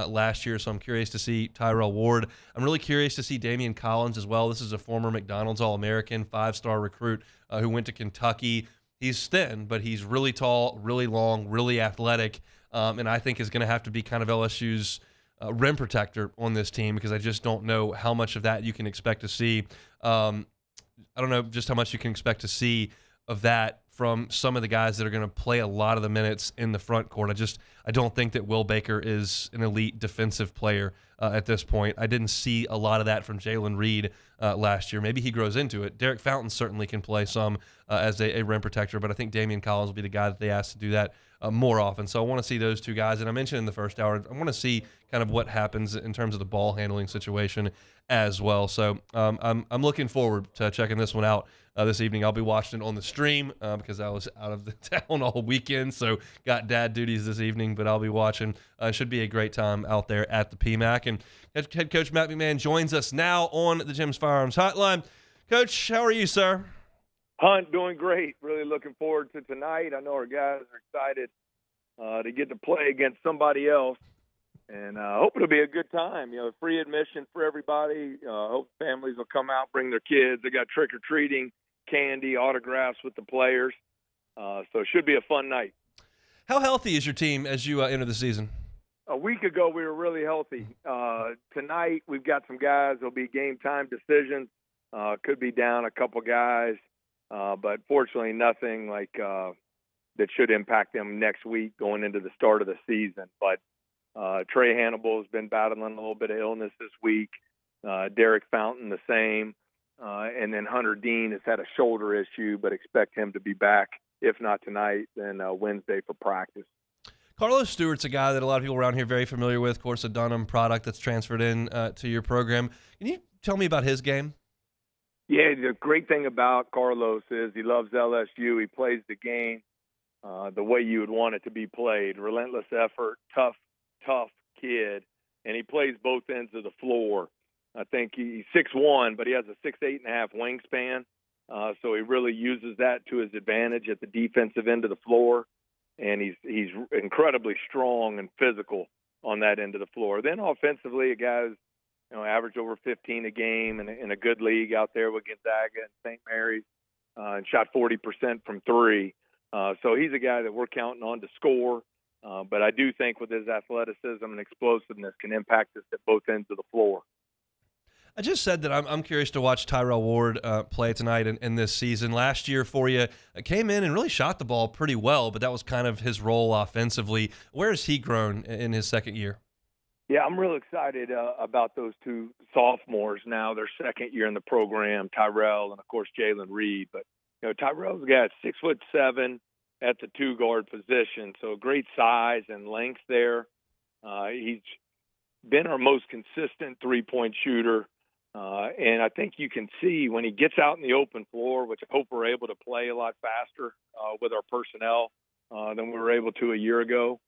last year. So I'm curious to see Tyrell Ward. I'm really curious to see Damian Collins as well. This is a former McDonald's All-American, 5-star recruit who went to Kentucky. He's thin, but he's really tall, really long, really athletic, and I think is going to have to be kind of LSU's rim protector on this team, because I just don't know how much of that you can expect to see. I don't know just how much you can expect to see of that from some of the guys that are going to play a lot of the minutes in the front court. I don't think that Will Baker is an elite defensive player at this point. I didn't see a lot of that from Jalen Reed last year. Maybe he grows into it. Derek Fountain certainly can play some as a rim protector, but I think Damian Collins will be the guy that they ask to do that more often. So I want to see those two guys. And I mentioned in the first hour, I want to see kind of what happens in terms of the ball handling situation as well. So I'm looking forward to checking this one out this evening. I'll be watching it on the stream because I was out of the town all weekend, so got dad duties this evening, but I'll be watching. Should be a great time out there at the PMAC. And head coach Matt McMahon joins us now on the Jim's Firearms Hotline. Coach, how are you, sir? Hunt, doing great. Really looking forward to tonight. I know our guys are excited to get to play against somebody else, and I hope it'll be a good time. Free admission for everybody. Hope families will come out, bring their kids. They got trick-or-treating, candy, autographs with the players. So it should be a fun night. How healthy is your team as you enter the season? A week ago, we were really healthy. Tonight, we've got some guys. There'll be game-time decisions. Could be down a couple guys. But fortunately, nothing like that should impact them next week going into the start of the season. But Trey Hannibal's been battling a little bit of illness this week. Derek Fountain the same. And then Hunter Dean has had a shoulder issue, but expect him to be back, if not tonight, then Wednesday for practice. Carlos Stewart's a guy that a lot of people around here are very familiar with, of course, a Dunham product that's transferred in to your program. Can you tell me about his game? Yeah, the great thing about Carlos is he loves LSU. He plays the game the way you would want it to be played. Relentless effort, tough kid, and he plays both ends of the floor. I think he's 6'1", but he has a 6'8.5" wingspan, so he really uses that to his advantage at the defensive end of the floor, and he's incredibly strong and physical on that end of the floor. Then offensively, a guy who's averaged over 15 a game in a good league out there with Gonzaga and St. Mary's, and shot 40% from three. So he's a guy that we're counting on to score. But I do think with his athleticism and explosiveness can impact us at both ends of the floor. I just said that I'm curious to watch Tyrell Ward play tonight in this season. Last year for you, came in and really shot the ball pretty well, but that was kind of his role offensively. Where has he grown in his second year? Yeah, I'm real excited about those two sophomores now, their second year in the program, Tyrell and, of course, Jalen Reed. But, Tyrell's got 6'7" at the two-guard position, so great size and length there. He's been our most consistent three-point shooter, and I think you can see when he gets out in the open floor, which I hope we're able to play a lot faster with our personnel than we were able to a year ago.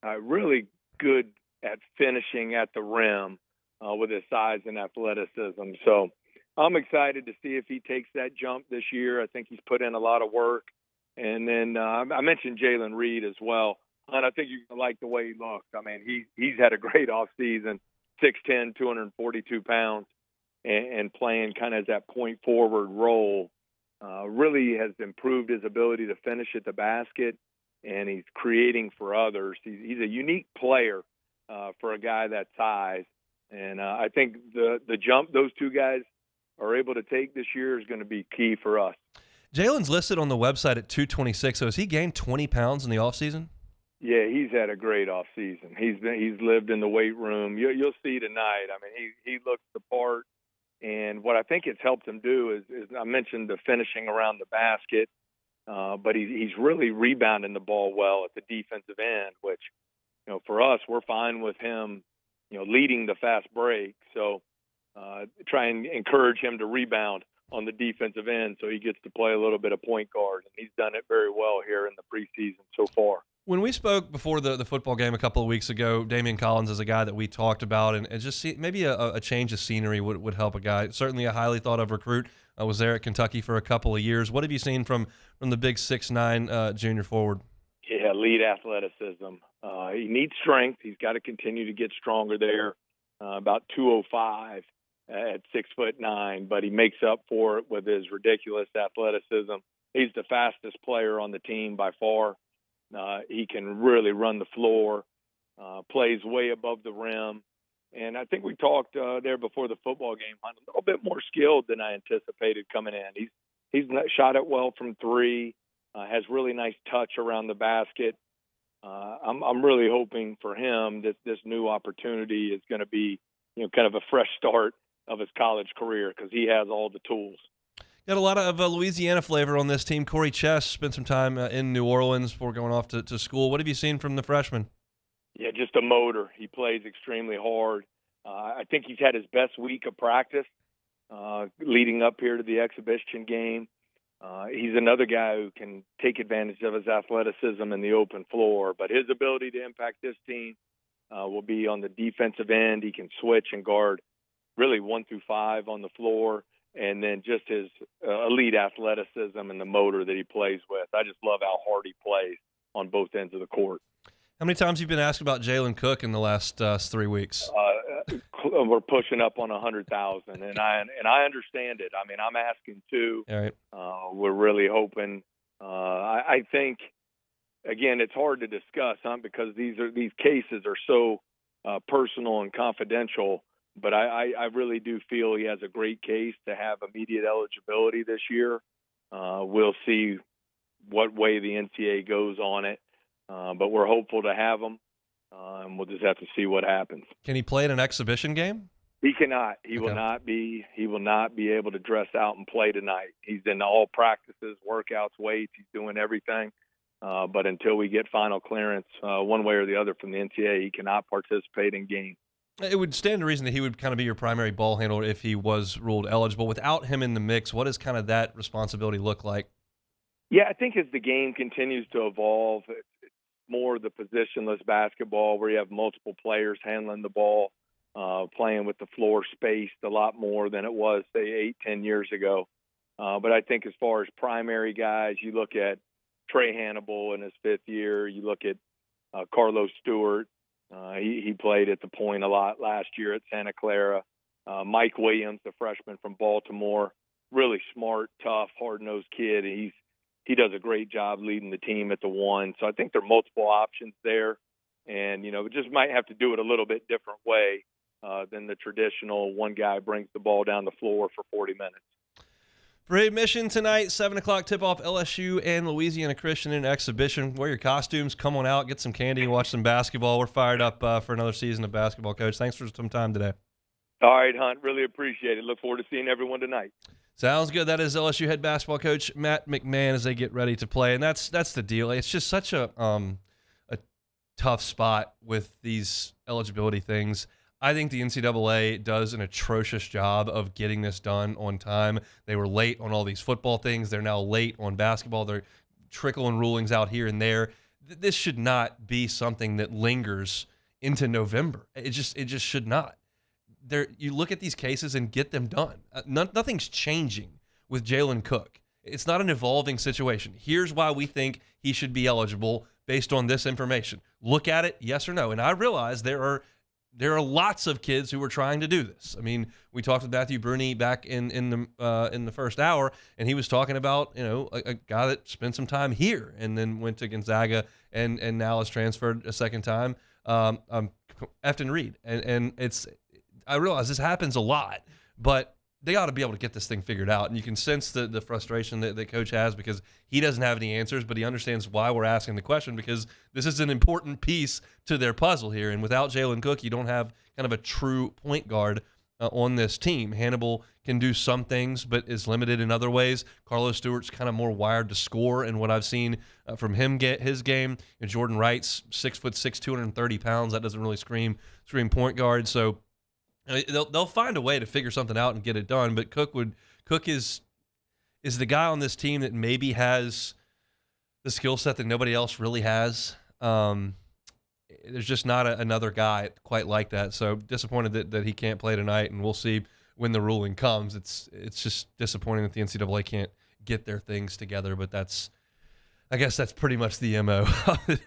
Really good at finishing at the rim with his size and athleticism. So I'm excited to see if he takes that jump this year. I think he's put in a lot of work. And then I mentioned Jalen Reed as well. And I think you like the way he looks. I mean, he's had a great offseason, 6'10", 242 pounds, and playing kind of that point forward role. Really has improved his ability to finish at the basket, and he's creating for others. He's a unique player for a guy that size. And I think the jump those two guys are able to take this year is going to be key for us. Jalen's listed on the website at 226, so has he gained 20 pounds in the offseason? Yeah, he's had a great offseason. He's lived in the weight room. You'll see tonight. I mean, he looks the part. And what I think it's helped him do is I mentioned the finishing around the basket, but he's really rebounding the ball well at the defensive end, which, for us, we're fine with him, leading the fast break. So try and encourage him to rebound on the defensive end so he gets to play a little bit of point guard. And he's done it very well here in the preseason so far. When we spoke before the football game a couple of weeks ago, Damian Collins is a guy that we talked about, and just maybe a change of scenery would help a guy. Certainly a highly thought of recruit. I was there at Kentucky for a couple of years. What have you seen from the big 6'9" junior forward? Yeah, elite athleticism. He needs strength. He's got to continue to get stronger there. About 205 at 6'9", but he makes up for it with his ridiculous athleticism. He's the fastest player on the team by far. He can really run the floor, plays way above the rim. And I think we talked there before the football game, a little bit more skilled than I anticipated coming in. He's shot it well from three, has really nice touch around the basket. I'm really hoping for him that this new opportunity is going to be, kind of a fresh start of his college career because he has all the tools. Got a lot of Louisiana flavor on this team. Corey Chess spent some time in New Orleans before going off to school. What have you seen from the freshman? Yeah, just a motor. He plays extremely hard. I think he's had his best week of practice leading up here to the exhibition game. He's another guy who can take advantage of his athleticism in the open floor, but his ability to impact this team will be on the defensive end. He can switch and guard really 1 through 5 on the floor, and then just his elite athleticism and the motor that he plays with. I just love how hard he plays on both ends of the court. How many times have you been asked about Jalen Cook in the last 3 weeks? We're pushing up on 100,000, and I understand it. I mean, I'm asking too. All right. We're really hoping. I think, again, it's hard to discuss, because these cases are so personal and confidential. But I really do feel he has a great case to have immediate eligibility this year. We'll see what way the NCAA goes on it, but we're hopeful to have him, and we'll just have to see what happens. Can he play in an exhibition game? He cannot. He will not be. He will not be able to dress out and play tonight. He's in all practices, workouts, weights. He's doing everything. But until we get final clearance, one way or the other from the NCAA, he cannot participate in games. It would stand to reason that he would kind of be your primary ball handler if he was ruled eligible. Without him in the mix, what does kind of that responsibility look like? Yeah, I think as the game continues to evolve, it's more the positionless basketball where you have multiple players handling the ball, playing with the floor spaced a lot more than it was, say, 8-10 years ago. But I think as far as primary guys, you look at Trey Hannibal in his 5th year. You look at Carlos Stewart. He played at the point a lot last year at Santa Clara. Mike Williams, the freshman from Baltimore, really smart, tough, hard-nosed kid. He does a great job leading the team at the 1. So I think there are multiple options there. And, we just might have to do it a little bit different way than the traditional one guy brings the ball down the floor for 40 minutes. Free admission tonight, 7 o'clock tip-off, LSU and Louisiana Christian in exhibition. Wear your costumes, come on out, get some candy, and watch some basketball. We're fired up for another season of basketball, Coach. Thanks for some time today. All right, Hunt. Really appreciate it. Look forward to seeing everyone tonight. Sounds good. That is LSU head basketball coach Matt McMahon as they get ready to play. And that's the deal. It's just such a tough spot with these eligibility things. I think the NCAA does an atrocious job of getting this done on time. They were late on all these football things. They're now late on basketball. They're trickling rulings out here and there. This should not be something that lingers into November. It just should not. You look at these cases and get them done. Nothing's changing with Jalen Cook. It's not an evolving situation. Here's why we think he should be eligible based on this information. Look at it, yes or no. And I realize there are lots of kids who are trying to do this. I mean, we talked with Matthew Bruni back in the first hour, and he was talking about a guy that spent some time here and then went to Gonzaga and now has transferred a second time. Efton Reed, and I realize this happens a lot, but they ought to be able to get this thing figured out. And you can sense the frustration that Coach has because he doesn't have any answers, but he understands why we're asking the question because this is an important piece to their puzzle here. And without Jalen Cook, you don't have kind of a true point guard on this team. Hannibal can do some things, but is limited in other ways. Carlos Stewart's kind of more wired to score in what I've seen from him get his game. And Jordan Wright's 6'6", 230 pounds. That doesn't really scream point guard. So they'll find a way to figure something out and get it done. But Cook is the guy on this team that maybe has the skill set that nobody else really has. There's just not another guy quite like that. So disappointed that he can't play tonight, and we'll see when the ruling comes. It's just disappointing that the NCAA can't get their things together. But I guess that's pretty much the MO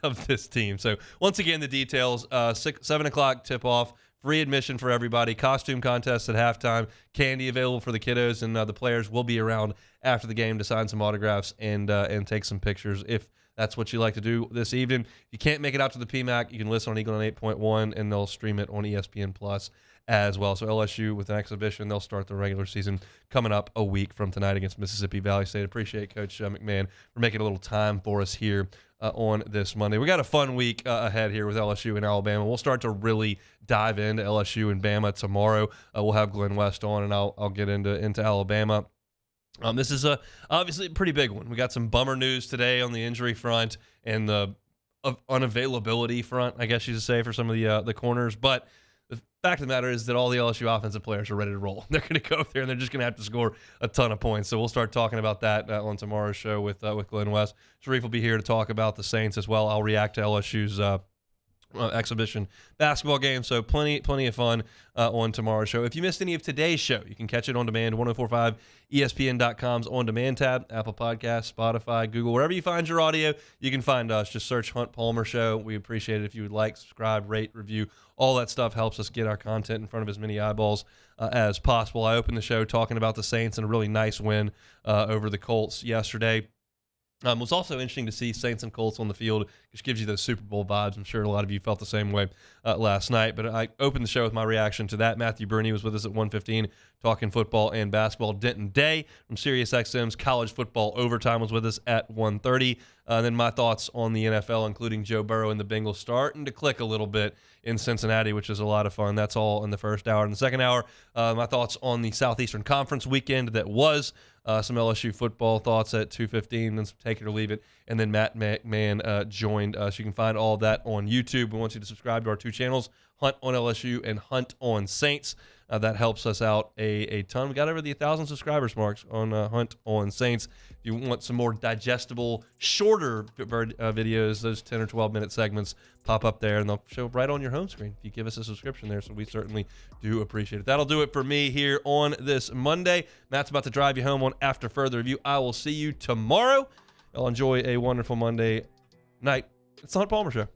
of this team. So once again, the details: 7 o'clock tip off. Free admission for everybody. Costume contest at halftime. Candy available for the kiddos, and the players will be around after the game to sign some autographs and take some pictures if that's what you like to do this evening. If you can't make it out to the PMAC, you can listen on Eagle 8.1, and they'll stream it on ESPN Plus as well. So LSU with an exhibition. They'll start the regular season coming up a week from tonight against Mississippi Valley State. Appreciate Coach McMahon for making a little time for us here on this Monday. We got a fun week ahead here with LSU and Alabama. We'll start to really dive into LSU and Bama tomorrow. We'll have Glenn West on, and I'll get into Alabama This is obviously a pretty big one. We got some bummer news today on the injury front and the unavailability front, I guess you should say, for some of the corners. But the fact of the matter is that all the LSU offensive players are ready to roll. They're going to go there, and they're just going to have to score a ton of points. So we'll start talking about that on tomorrow's show with Glenn West. Sharif will be here to talk about the Saints as well. I'll react to LSU's exhibition basketball game. So plenty of fun on tomorrow's show. If you missed any of today's show, you can catch it on demand, 1045 ESPN.com's on-demand tab, Apple Podcasts, Spotify, Google, wherever you find your audio, you can find us. Just search Hunt Palmer Show. We appreciate it if you would like, subscribe, rate, review. All that stuff helps us get our content in front of as many eyeballs as possible. I opened the show talking about the Saints and a really nice win over the Colts yesterday. It was also interesting to see Saints and Colts on the field, which gives you those Super Bowl vibes. I'm sure a lot of you felt the same way last night. But I opened the show with my reaction to that. Matthew Burney was with us at 1:15 talking football and basketball. Denton Day from SiriusXM's College Football Overtime was with us at 1:30. Then my thoughts on the NFL, including Joe Burrow and the Bengals starting to click a little bit in Cincinnati, which is a lot of fun. That's all in the first hour. In the second hour, my thoughts on the Southeastern Conference weekend that was. Some LSU football thoughts at 2:15, then some take it or leave it, and then Matt McMahon joined us. You can find all of that on YouTube. We want you to subscribe to our two channels, Hunt on LSU and Hunt on Saints. That helps us out a ton. We got over the 1,000 subscribers marks on Hunt on Saints. If you want some more digestible, shorter videos, those 10 or 12-minute segments pop up there, and they'll show right on your home screen if you give us a subscription there, so we certainly do appreciate it. That'll do it for me here on this Monday. Matt's about to drive you home on After Further Review. I will see you tomorrow. Y'all enjoy a wonderful Monday night. It's the Hunt Palmer Show.